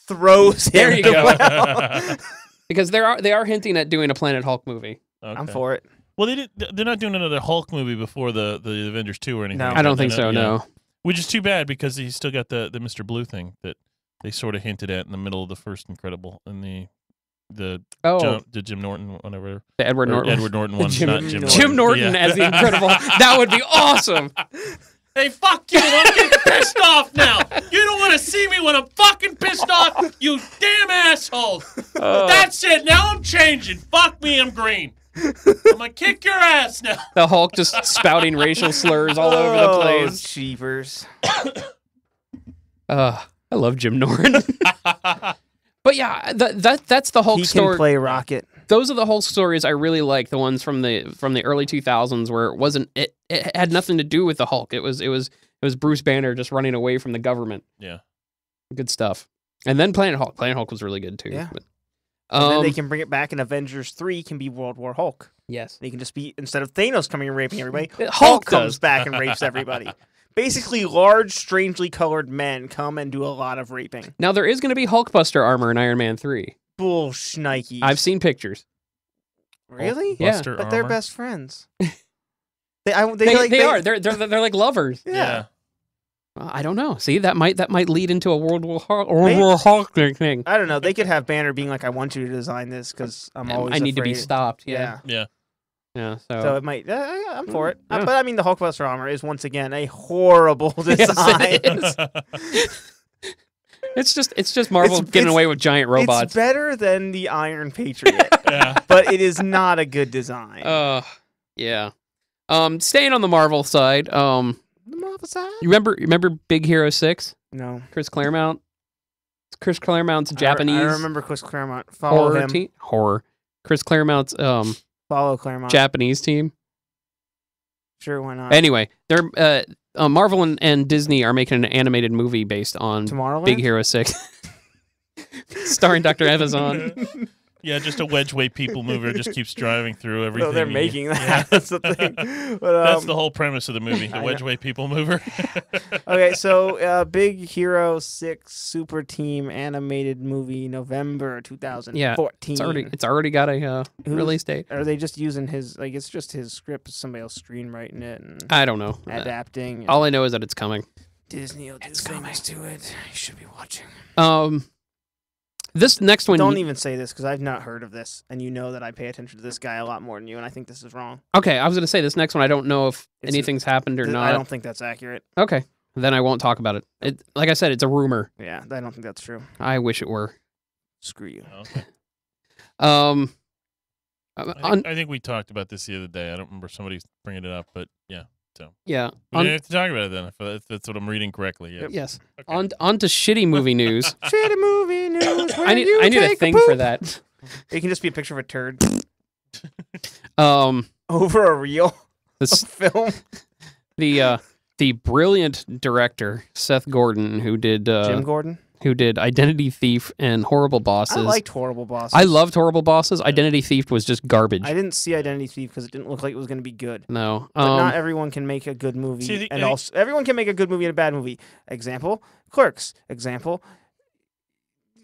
throws him. There you to go. hell. Because they are hinting at doing a Planet Hulk movie. Okay. I'm for it. Well, they're not doing another Hulk movie before the Avengers 2 or anything. No. like I don't that. think so. No. Which is too bad because he's still got the Mr. Blue thing that they sort of hinted at in the middle of the first Incredible in the Jim Norton, whatever. The Edward Norton. Edward Norton one, not Jim Norton. Jim Norton as the Incredible. That would be awesome. Hey, fuck you! I'm getting pissed off now. You don't want to see me when I'm fucking pissed off. You damn asshole. That's it. Now I'm changing. Fuck me. I'm green. I'm gonna kick your ass now. The Hulk just spouting racial slurs all over the place. Cheapers. I love Jim Norton. But yeah, that's the Hulk He story. can play Rocket. Those are the Hulk stories I really like. The ones from the early 2000s where it had nothing to do with the Hulk. It was Bruce Banner just running away from the government. Yeah, good stuff. And then Planet Hulk. Planet Hulk was really good too. Yeah. But, And then they can bring it back, and Avengers 3 can be World War Hulk. Yes. They can just be, instead of Thanos coming and raping everybody, Hulk Hulk does. comes back and rapes everybody. Basically, large, strangely colored men come and do a lot of raping. Now there is going to be Hulkbuster armor in Iron Man 3. Bullshnikes. I've seen pictures. Really? Yeah. But they're best friends. They are. They're like lovers. Yeah. I don't know. See, that might lead into a World War Hulk thing. I don't know. They could have Banner being like, "I want you to design this because I'm always I need to be afraid." stopped. Yeah. Yeah. So it might. I'm for it. But I mean, the Hulkbuster armor is once again a horrible design. Yes, it is. It's just Marvel getting away with giant robots. It's better than the Iron Patriot. But it is not a good design. Yeah. Staying on the Marvel side. The Marvel side. You remember Big Hero 6? No. Chris Claremont's Japanese. I remember Chris Claremont. Follow him. Horror. Chris Claremont's Follow Claremont. Japanese team. Sure, why not? Anyway, they're Marvel and Disney are making an animated movie based on Big Hero 6, starring Dr. Evazan. Yeah, just a wedge-way people mover just keeps driving through everything. No, they're making that. Yeah. That's the thing. But, that's the whole premise of the movie, the wedge-way people mover. Okay, so Big Hero 6 Super Team animated movie, November 2014. Yeah, it's already got a release date. Are they just using his, like, it's just his script, somebody else screenwriting it and I don't know. adapting? All I know is that it's coming. Disney will do things to it. You should be watching. This next one... Don't even say this, because I've not heard of this, and you know that I pay attention to this guy a lot more than you, and I think this is wrong. Okay, I was going to say this next one, I don't know if anything's happened or not. I don't think that's accurate. Okay, then I won't talk about it. Like I said, it's a rumor. Yeah, I don't think that's true. I wish it were. Screw you. Okay. I think we talked about this the other day. I don't remember somebody bringing it up, but yeah. So yeah, we didn't have to talk about it then. If that's what I'm reading correctly. Yeah. Yes. Okay. On to shitty movie news. Shitty movie news. I need a thing for that. It can just be a picture of a turd. Over a reel of film. The brilliant director Seth Gordon, who did Jim Gordon, who did Identity Thief and Horrible Bosses. I liked Horrible Bosses. I loved Horrible Bosses. Identity Thief was just garbage. I didn't see Identity Thief because it didn't look like it was going to be good. No, but not everyone can make a good movie, also everyone can make a good movie and a bad movie. Example: Clerks. Example: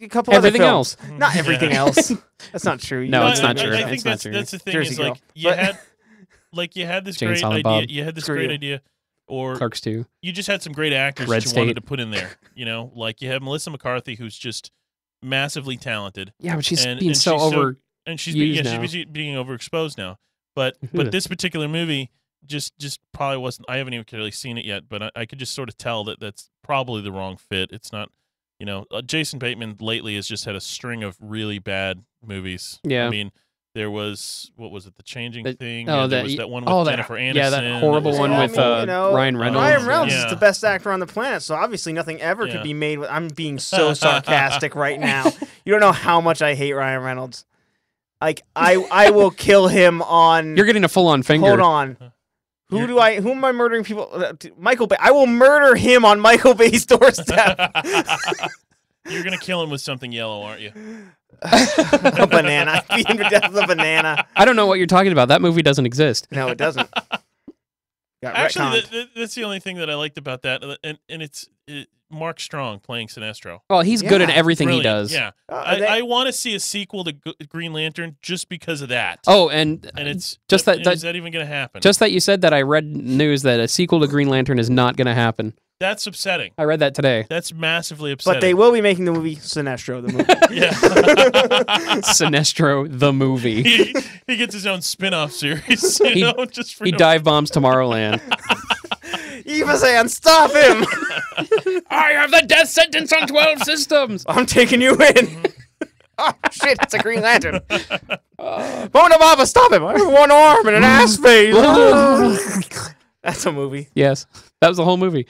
a couple everything other films. else. Not everything else. That's not true. No, it's not true. I think that's the thing. Jersey is like you had this great idea. Bob. You had this great idea. Or Clerks 2. You just had some great actors Red that you State. wanted to put in there. You know, like you have Melissa McCarthy, who's just massively talented. Yeah, but she's being being she's being overexposed now. But this particular movie just probably wasn't. I haven't even really seen it yet, but I could just sort of tell that that's probably the wrong fit. It's not. You know, Jason Bateman lately has just had a string of really bad movies. Yeah, I mean. There was, what was it, The Changing Thing? Oh, there was that one with Jennifer Aniston. Yeah, that horrible one with Ryan Reynolds. Ryan Reynolds is the best actor on the planet, so obviously nothing ever could be made with... I'm being so sarcastic right now. You don't know how much I hate Ryan Reynolds. Like I will kill him on. You're getting a full-on finger. Hold on. Who am I murdering people? Michael Bay. I will murder him on Michael Bay's doorstep. You're gonna kill him with something yellow, aren't you? A banana. Beating to death with a banana. I don't know what you're talking about. That movie doesn't exist. No, it doesn't. Actually, that's the only thing that I liked about that, and it's Mark Strong playing Sinestro. Oh, he's good at everything he does. Yeah, I want to see a sequel to Green Lantern just because of that. Oh, and it's just is that even going to happen? Just that you said that, I read news that a sequel to Green Lantern is not going to happen. That's upsetting. I read that today. That's massively upsetting. But they will be making the movie Sinestro, the movie. Yeah. Sinestro, the movie. He gets his own spin-off series. Just for he dive bombs Tomorrowland. Evazan, stop him! I have the death sentence on 12 systems. I'm taking you in. Oh, shit, it's a Green Lantern. Bonababa, stop him. I have one arm and an ass face. That's a movie. Yes, that was the whole movie.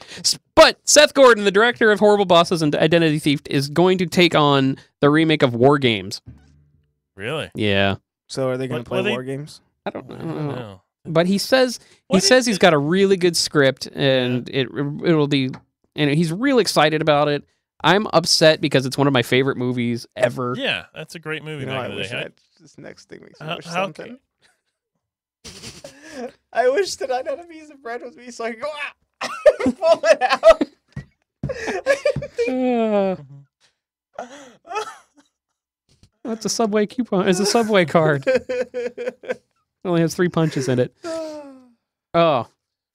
But Seth Gordon, the director of Horrible Bosses and Identity Thief, is going to take on the remake of War Games. Really? Yeah. So are they going to play War Games? I don't know. But he says he's got a really good script, and it'll be, and he's real excited about it. I'm upset because it's one of my favorite movies ever. Yeah, that's a great movie. I wish this next thing makes me wish something. I wish that I had a piece of bread with me so I could go pull it out. That's a Subway coupon. It's a Subway card. It only has 3 punches in it. Oh,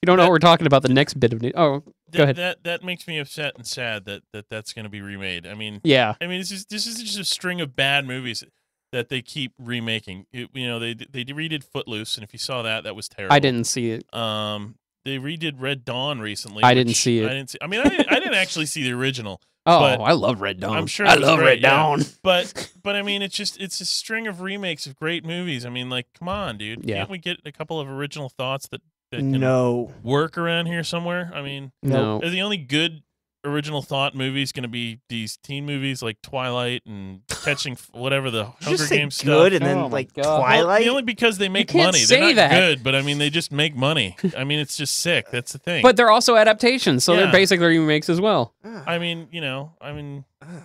you don't know what we're talking about. The next bit of news. Oh, go ahead. That makes me upset and sad that's going to be remade. I mean, yeah. I mean, this is just a string of bad movies that they keep remaking. They redid Footloose, and if you saw that was terrible. I didn't see it. They redid Red Dawn recently. I didn't see it. I didn't actually see the original. Oh, but I love Red Dawn. I'm sure I love Red Dawn. But I mean, it's a string of remakes of great movies. I mean, like, come on, dude. Yeah. Can't we get a couple of original thoughts that can work around here somewhere? I mean, no. Are the only good original thought movies going to be these teen movies like Twilight and Catching whatever the Hunger Games stuff? Good and then Twilight. Well, only because they make money. They're not good, but I mean, they just make money. I mean, it's just sick. That's the thing. But they're also adaptations, so they're basically remakes as well. I mean,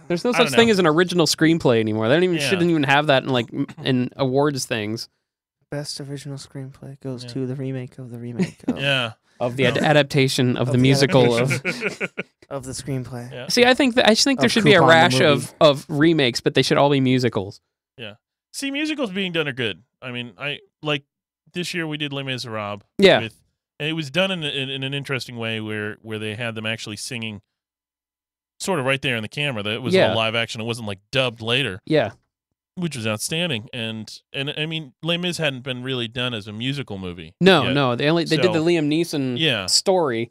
there's no such thing as an original screenplay anymore. They shouldn't even have that in awards things. Best original screenplay goes to the remake of the remake. Of the adaptation of the musical of the screenplay. Yeah. See, I think there should be a rash of remakes, but they should all be musicals. Yeah. See, musicals being done are good. I mean, I like this year we did Les Miserables. Yeah. And it was done in an interesting way where they had them actually singing sort of right there in the camera. That it was all live action. It wasn't like dubbed later. Yeah. Which was outstanding, and I mean, Les Mis hadn't been really done as a musical movie. No, they did the Liam Neeson story,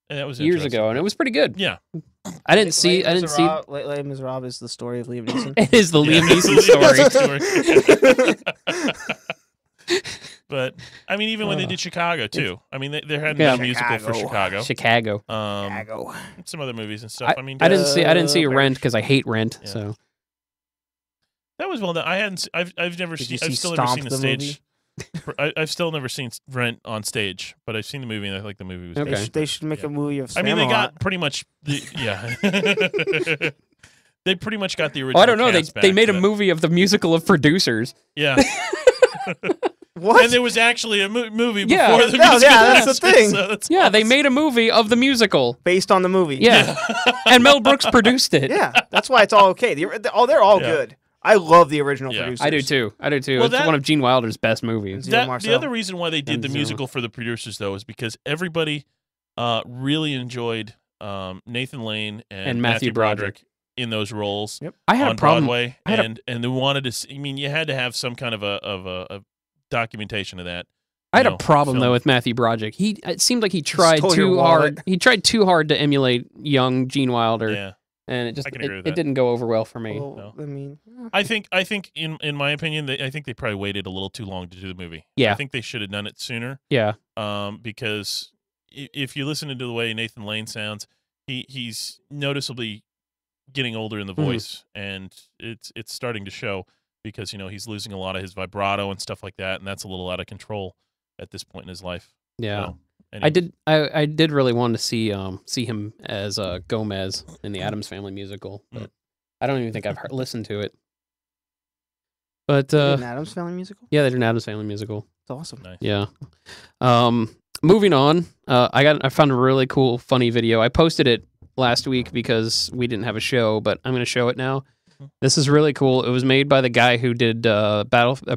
and that was years ago, and it was pretty good. Yeah, I didn't see. Les Miserables is the story of Liam Neeson. It is the Liam Neeson story. But I mean, even when they did Chicago too, I mean, there hadn't been a musical for Chicago. Chicago. Some other movies and stuff. I mean, I didn't see Rent because I hate Rent. Yeah. So. That was well done. I've still never seen the stage. I've still never seen Rent on stage, but I've seen the movie and I think the movie was okay. good. They should make a movie of Spamalot. I mean, they got pretty much they pretty much got the original. I don't know. They made a movie of the musical of Producers. Yeah. What? And there was actually a movie before the musical. Yeah, that's the thing. So that's they made a movie of the musical based on the movie. Yeah. And Mel Brooks produced it. Yeah, that's why it's all okay. They're all good. I love the original Producers. I do too. Well, it's one of Gene Wilder's best movies. The other reason why they did the musical for the Producers, though, is because everybody really enjoyed Nathan Lane and Matthew Broderick in those roles. Yep. I had on a problem. Broadway, and they wanted to. I mean, you had to have some kind of a documentation of that. I had a problem though with Matthew Broderick. It seemed like he tried too hard. He tried too hard to emulate young Gene Wilder. Yeah. And it didn't go over well for me. Well, I mean, I think in my opinion, I think they probably waited a little too long to do the movie. Yeah, I think they should have done it sooner. Yeah. Because if you listen to the way Nathan Lane sounds, he's noticeably getting older in the voice, and it's starting to show. because he's losing a lot of his vibrato and stuff like that, and that's a little out of control at this point in his life. Yeah. So, anyway. I did really want to see him as Gomez in the Addams Family musical, but I don't even think I've listened to it. But an Addams Family musical? Yeah, they did an Addams Family musical. It's awesome. Nice. Yeah. Moving on, I found a really cool, funny video. I posted it last week because we didn't have a show, but I'm going to show it now. This is really cool. It was made by the guy who did Battlestar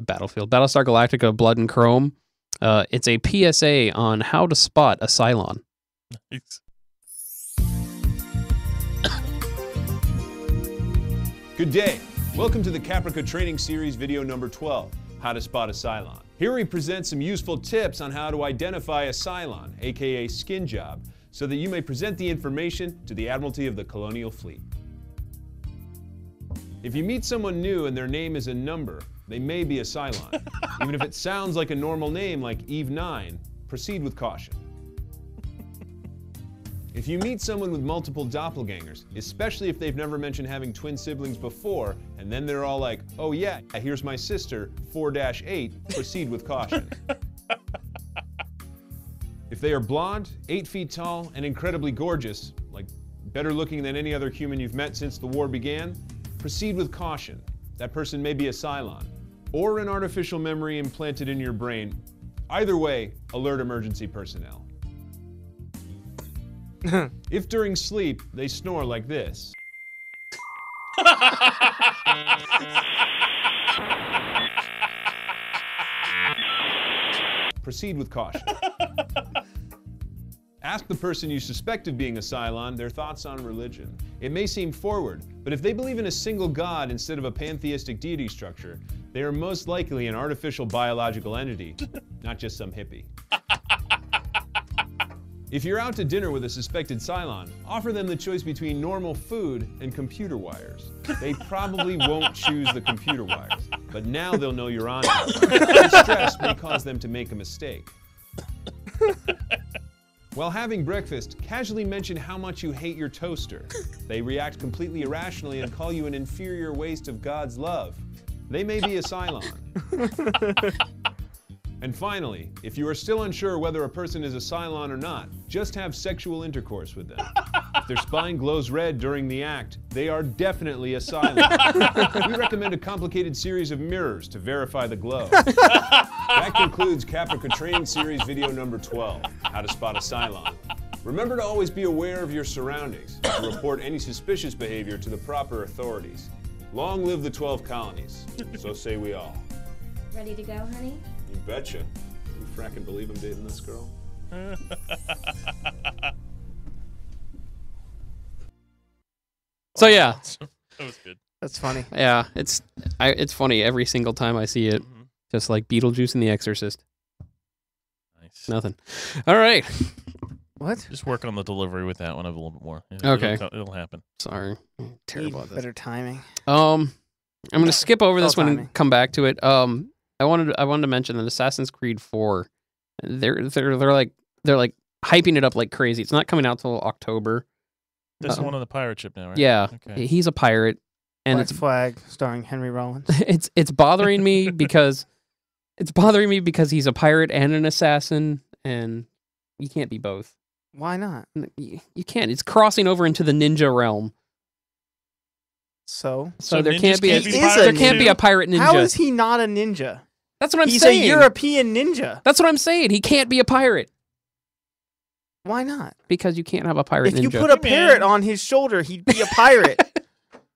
Galactica: Blood and Chrome. It's a PSA on how to spot a Cylon. Nice. Good day. Welcome to the CAPRICA training series video number 12, How to Spot a Cylon. Here we present some useful tips on how to identify a Cylon, aka skin job, so that you may present the information to the Admiralty of the Colonial Fleet. If you meet someone new and their name is a number, they may be a Cylon. Even if it sounds like a normal name like Eve 9, proceed with caution. If you meet someone with multiple doppelgangers, especially if they've never mentioned having twin siblings before, and then they're all like, oh yeah, here's my sister, 4-8, proceed with caution. If they are blonde, 8 feet tall, and incredibly gorgeous, like better looking than any other human you've met since the war began, proceed with caution. That person may be a Cylon, or an artificial memory implanted in your brain. Either way, alert emergency personnel. If during sleep, they snore like this. Proceed with caution. Ask the person you suspect of being a Cylon their thoughts on religion. It may seem forward, but if they believe in a single god instead of a pantheistic deity structure, they are most likely an artificial biological entity, not just some hippie. If you're out to dinner with a suspected Cylon, offer them the choice between normal food and computer wires. They probably won't choose the computer wires, but now they'll know you're on it. Stress may cause them to make a mistake. While having breakfast, casually mention how much you hate your toaster. They react completely irrationally and call you an inferior waste of God's love. They may be a Cylon. And finally, if you are still unsure whether a person is a Cylon or not, just have sexual intercourse with them. If their spine glows red during the act, they are definitely a Cylon. We recommend a complicated series of mirrors to verify the glow. That concludes CAPRICA Training Series video number 12, How to Spot a Cylon. Remember to always be aware of your surroundings and report any suspicious behavior to the proper authorities. Long live the 12 colonies, so say we all. Ready to go, honey? You betcha. You fracking believe I'm dating this girl? So yeah, that was good. That's funny. Yeah, it's funny every single time I see it. Just like Beetlejuice and The Exorcist. Nice. Nothing. All right. What? Just work on the delivery with that one a little bit more. Okay. It'll happen. Sorry. Terrible at this. Better timing. I'm gonna skip over this one timing. and come back to it. I wanted to mention that Assassin's Creed 4, they're like hyping it up like crazy. It's not coming out till October. This is one on the pirate ship now, right? Yeah, okay. He's a pirate, and Black Flag, starring Henry Rollins. It's bothering me because he's a pirate and an assassin, and you can't be both. Why not? You can't. It's crossing over into the ninja realm. So there can't be a pirate ninja. How is he not a ninja? That's what I'm He's saying. He's a European ninja. That's what I'm saying. He can't be a pirate. Why not? Because you can't have a pirate ninja. If you put a parrot on his shoulder, he'd be a pirate.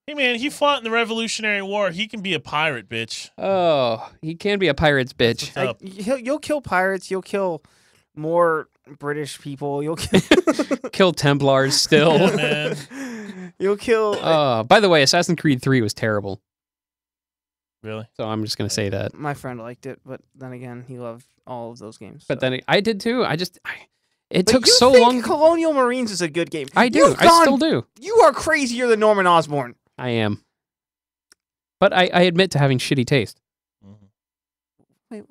Hey man, he fought in the Revolutionary War. He can be a pirate, bitch. Oh, he can be a pirate's bitch. You'll kill pirates. You'll kill more British people. You'll kill Templars still. Yeah, man. You'll kill. By the way, Assassin's Creed 3 was terrible. Really? So I'm just gonna say that. My friend liked it, but then again, he loved all of those games. But then I did too. It but took you so think long. Colonial Marines is a good game. I do. I still do. You are crazier than Norman Osborn. I am. But I admit to having shitty taste. Wait,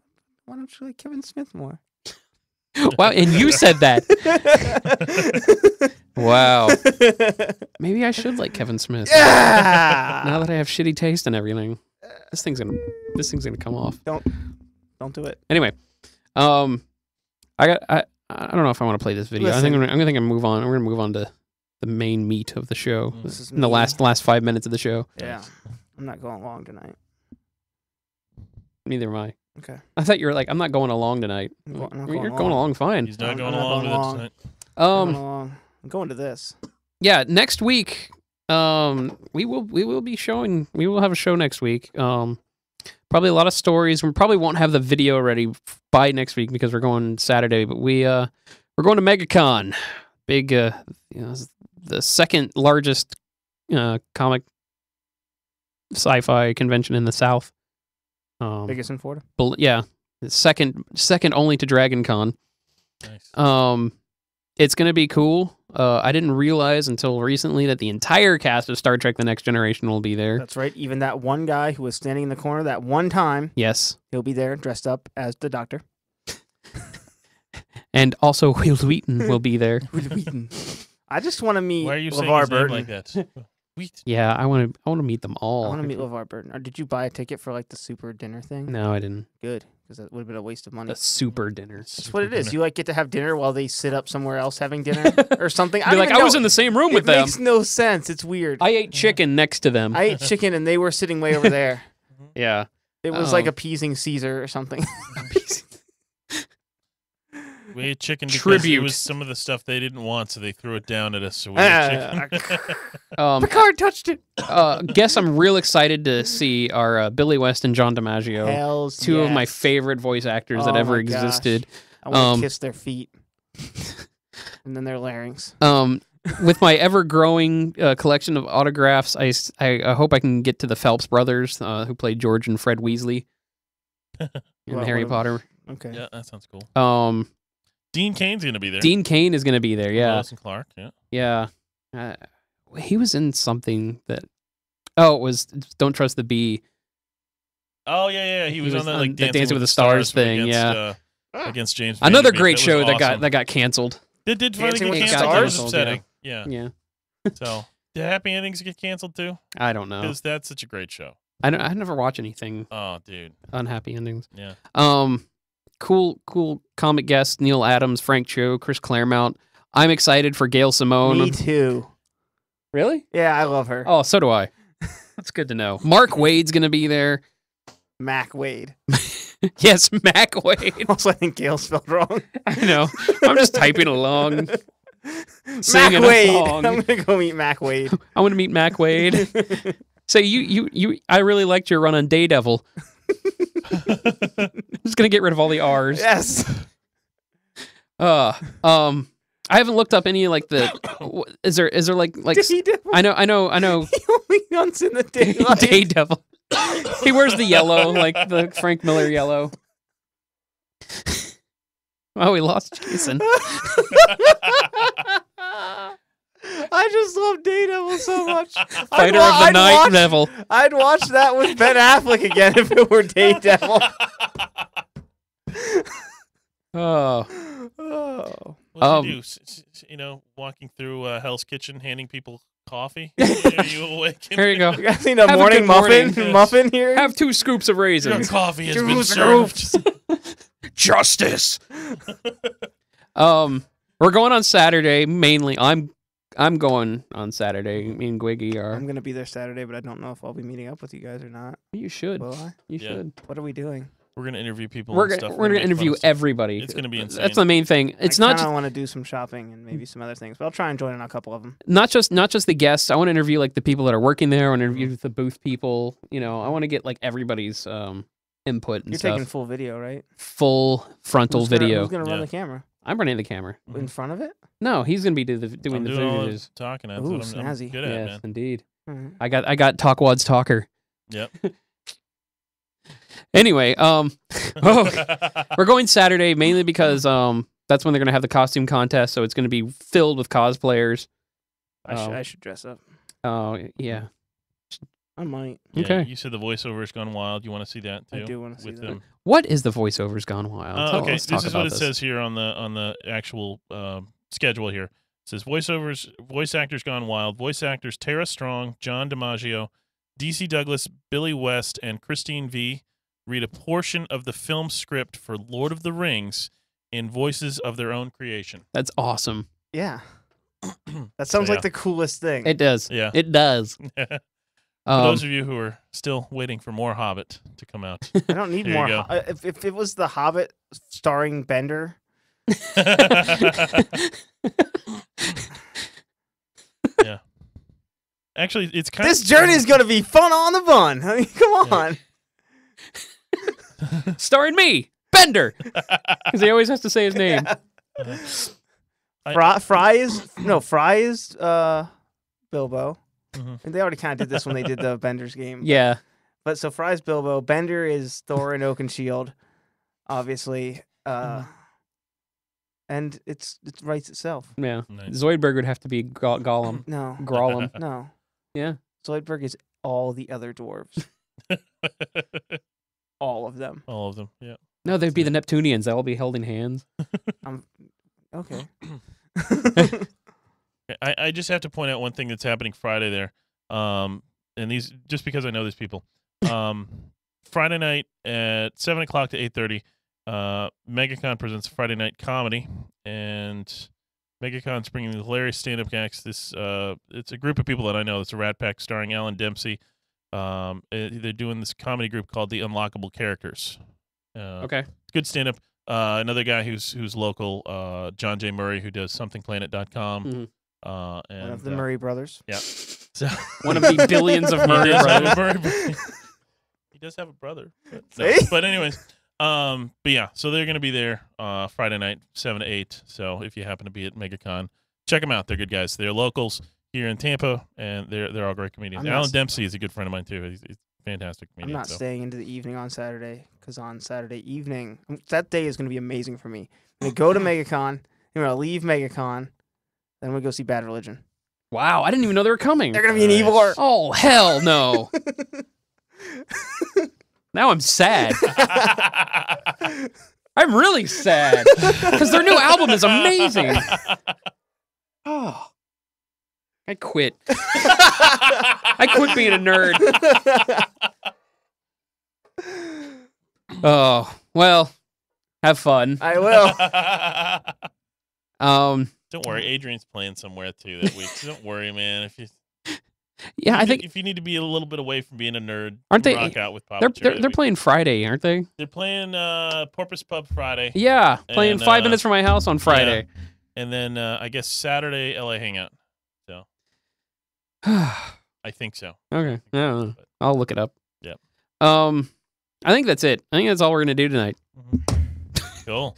why don't you like Kevin Smith more? Wow, and you said that. Wow. Maybe I should like Kevin Smith. Yeah. Now that I have shitty taste and everything. This thing's gonna come off. Don't do it. Anyway, I don't know if I want to play this video. Listen. I'm gonna move on. We're gonna move on to the main meat of the show. This is in the me. last 5 minutes of the show. Yeah, I'm not going long tonight. Neither am I. Okay. I thought you were like, I'm not going along tonight. I'm not You're going going along fine. He's not going I'm not along going with along. it tonight. I'm going to this. Yeah, next week, we will have a show next week. Probably a lot of stories. We probably won't have the video ready by next week because we're going Saturday. But we're going to MegaCon, big, the second largest comic sci-fi convention in the South. Biggest in Florida. Yeah, second only to Dragon Con. Nice. It's gonna be cool. I didn't realize until recently that the entire cast of Star Trek: The Next Generation will be there. That's right. Even that one guy who was standing in the corner that one time. Yes. He'll be there dressed up as the Doctor. And also Will Wheaton will be there. Will Wheaton. I just want to meet Why are you saying LeVar his name Burton. like that? Wheat. Yeah, I want to meet them all. I want to meet LeVar Burton. Or did you buy a ticket for like the super dinner thing? No, I didn't. Good, because that would have been a waste of money. The super dinner. That's what it is. You like get to have dinner while they sit up somewhere else having dinner or something. Be like, I was in the same room with them. It makes no sense. It's weird. I ate chicken next to them. I ate chicken and they were sitting way over there. Yeah. It was like appeasing Caesar or something. We ate chicken because Tribute. it was some of the stuff they didn't want, so they threw it down at us. So we ate chicken. Picard touched it. Guess I'm real excited to see are Billy West and John DiMaggio. Hells two of my yes. favorite voice actors that Oh ever my gosh. existed. I want to kiss their feet. And then their larynx. With my ever-growing collection of autographs, I hope I can get to the Phelps brothers, who played George and Fred Weasley in Harry Potter. Okay. Yeah, that sounds cool. Dean Cain's going to be there. Dean Cain is going to be there, yeah. Lois and Clark, yeah. Yeah. He was in something that... Oh, it was Don't Trust the Bee. Oh, yeah. He was on that like Dancing with the Stars thing, against, against James Another Vanderbeek. great That show was awesome. that got canceled. It did finally Dancing get with the canceled. That was Stars? upsetting. Yeah. So, did Happy Endings get canceled too? I don't know. Because that's such a great show. I never watch anything. Oh, dude. Unhappy endings. Yeah. Cool comic guests, Neil Adams, Frank Cho, Chris Claremont. I'm excited for Gail Simone. Me too. Really? Yeah, I love her. Oh, so do I. That's good to know. Mark Wade's going to be there. Mac Wade. Yes, Mac Wade. Also, I think Gail spelled wrong. I know. I'm just typing along. Mac Singing a Wade. song. I'm going to go meet Mac Wade. I want to meet Mac Wade. So I really liked your run on Daredevil. Just gonna get rid of all the R's. Yes. I haven't looked up any like the. Is there like Daredevil. I know. He only runs in the daylight. Daredevil. He wears the yellow, like the Frank Miller yellow. Oh, we lost Jason. I just love Daredevil so much. Fighter of the Night Devil. I'd watch that with Ben Affleck again if it were Daredevil. Oh. What do you do? Walking through Hell's Kitchen, handing people coffee. Are you awake? Here you go. You guys need a morning muffin here? Have 2 scoops of raisins. Your coffee has been served. Justice. We're going on Saturday mainly. I'm going on Saturday. Me and Gwiggy are. I'm gonna be there Saturday, but I don't know if I'll be meeting up with you guys or not. You should. Will I? You should. What are we doing? We're gonna interview people. We're and stuff. gonna make interview fun of stuff. everybody. It's gonna be insane. That's the main thing. It's not I just want to do some shopping and maybe some other things, but I'll try and join in a couple of them. not just the guests. I want to interview like the people that are working there. I want to interview the booth people. I want to get like everybody's input and You're stuff. taking full video, right? Full frontal video. Who's gonna run the camera? I'm running the camera. In front of it? No, he's gonna be doing I'm the doing all the videos. talking. That's Ooh, what I'm snazzy. good at, Yes, man. indeed. Mhm. I got Talkwad's talker. Yep. Anyway, we're going Saturday mainly because that's when they're gonna have the costume contest, so it's gonna be filled with cosplayers. I should dress up. Oh yeah. I might. Yeah, Okay. You said the voiceover's gone wild. You want to see that too? I do want to see with that. them. What is the voiceovers gone wild? Okay, Let's this talk is what about it says here on the actual schedule here. It says voice actors gone wild. Voice actors Tara Strong, John DiMaggio, DC Douglas, Billy West, and Christine V. read a portion of the film script for Lord of the Rings in voices of their own creation. That's awesome. Yeah. That sounds like the coolest thing. It does. Yeah. It does. For those of you who are still waiting for more Hobbit to come out. I don't need more. If it was The Hobbit starring Bender. Yeah. Actually, it's kind This of... journey is going to be fun on the bun. I mean, come on. Starring me, Bender. Because he always has to say his name. Fry is Bilbo. And they already kind of did this when they did the Bender's game. Yeah. But so Fry's Bilbo. Bender is Thor and Oakenshield, obviously. And it writes itself. Yeah. Nice. Zoidberg would have to be Gollum. No. Gollum. No. Yeah. Zoidberg is all the other dwarves. All of them. All of them, yeah. No, they'd be the Neptunians. They'll all be holding hands. Okay. I just have to point out one thing that's happening Friday there. And these, just because I know these people. Friday night at 7 o'clock to 8:30, MegaCon presents Friday Night Comedy, and MegaCon's bringing the hilarious stand-up acts. It's a group of people that I know. It's a Rat Pack starring Alan Dempsey. They're doing this comedy group called The Unlockable Characters. Okay. It's good stand-up. Another guy who's local, John J. Murray, who does somethingplanet.com. Mm-hmm. And one of the Murray brothers. Yeah. So one of the billions of Murray brothers. He does have a brother. But, See? No. But anyways, but yeah, so they're going to be there Friday night, 7 to 8. So if you happen to be at MegaCon, check them out. They're good guys. They're locals here in Tampa, and they're all great comedians. Alan Dempsey is a good friend of mine, too. He's a fantastic comedian. I'm not staying into the evening on Saturday, because on Saturday evening, that day is going to be amazing for me. I'm going to go to MegaCon, I'm going to leave MegaCon, then we'll go see Bad Religion. Wow, I didn't even know they were coming. They're going to be an evil art. Oh, hell no. Now I'm sad. I'm really sad. Because their new album is amazing. Oh. I quit. I quit being a nerd. Oh, well, have fun. I will. Don't worry, Adrian's playing somewhere too that week. So don't worry, man. I think if you need to be a little bit away from being a nerd, aren't they? Rock out with Pop. They're playing Friday, aren't they? They're playing Porpoise Pub Friday. Yeah, playing 5 minutes from my house on Friday. Yeah. And then I guess Saturday LA Hangout. So I think so. Okay, I don't know. I'll look it up. Yeah. I think that's it. I think that's all we're gonna do tonight. Cool.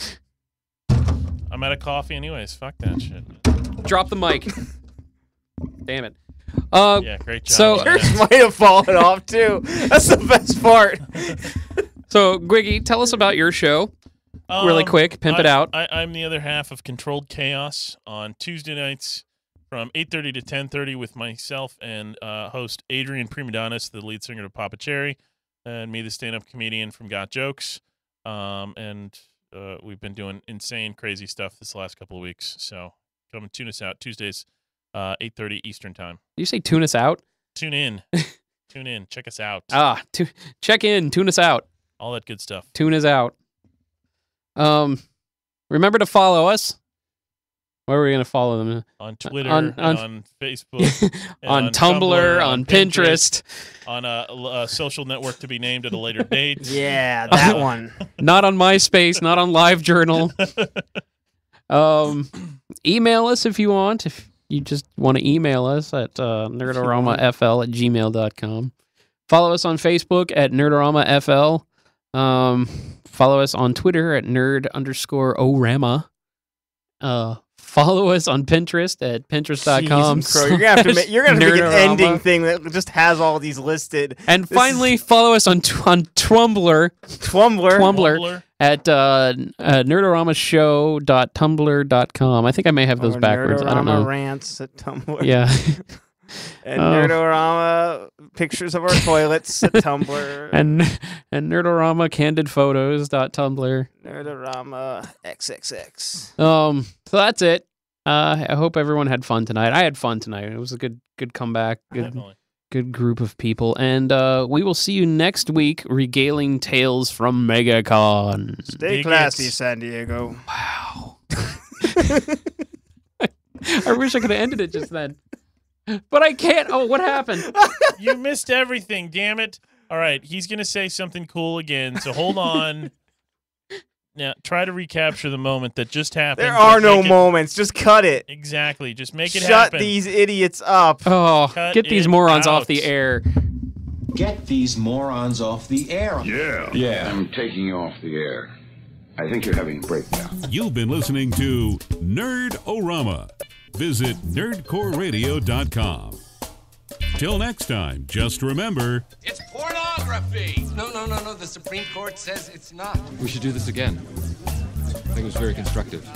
I'm out of coffee anyways. Fuck that shit. Drop the mic. Damn it. Yeah, great job. So yours might have fallen off too. That's the best part. So Gwiggy, tell us about your show. Really quick, pimp it out. I'm the other half of Controlled Chaos on Tuesday nights from 8:30 to 10:30 with myself and host Adrian Primadonis, the lead singer of Papa Cherry, and me, the stand-up comedian from Got Jokes. And we've been doing insane, crazy stuff this last couple of weeks. So come and tune us out Tuesdays, 8:30 Eastern time. Did you say tune us out? Tune in. Tune in. Check us out. Check in. Tune us out. All that good stuff. Tune us out. Remember to follow us. Where are we going to follow them? On Twitter, on Facebook, on Tumblr, on Pinterest. On a social network to be named at a later date. Yeah, that one. Not on MySpace, not on LiveJournal. Email us if you want. If you just want to email us at nerdoramafl@gmail.com. Follow us on Facebook at nerdoramafl. Follow us on Twitter at nerd_O-Rama. Follow us on Pinterest at pinterest.com. You're gonna have to make an ending thing that just has all these listed. And finally, follow us on Twumblr. Twumblr at nerdoramashow.tumblr.com. I think I may have those backwards. I don't know. Rants at Tumblr. Yeah. And Nerd-O-Rama pictures of our toilets at Tumblr. and Nerd-O-Rama candid photos.tumblr. Nerd-O-Rama XXX. So that's it. I hope everyone had fun tonight. I had fun tonight. It was a good comeback. Good Good group of people. And we will see you next week regaling tales from MegaCon. Stay classy, San Diego. Wow. I wish I could have ended it just then. But I can't. Oh, what happened? You missed everything, damn it. All right, he's going to say something cool again, so hold on. Now, try to recapture the moment that just happened. There are no moments. Just cut it. Exactly. Just make it Shut happen. Shut these idiots up. Oh, Cut get these morons out. off the air. Get these morons off the air. Yeah, I'm taking you off the air. I think you're having a breakdown. You've been listening to Nerd-O-Rama. Visit nerdcoreradio.com. Till next time, just remember... It's pornography! No. The Supreme Court says it's not. We should do this again. I think it was very constructive.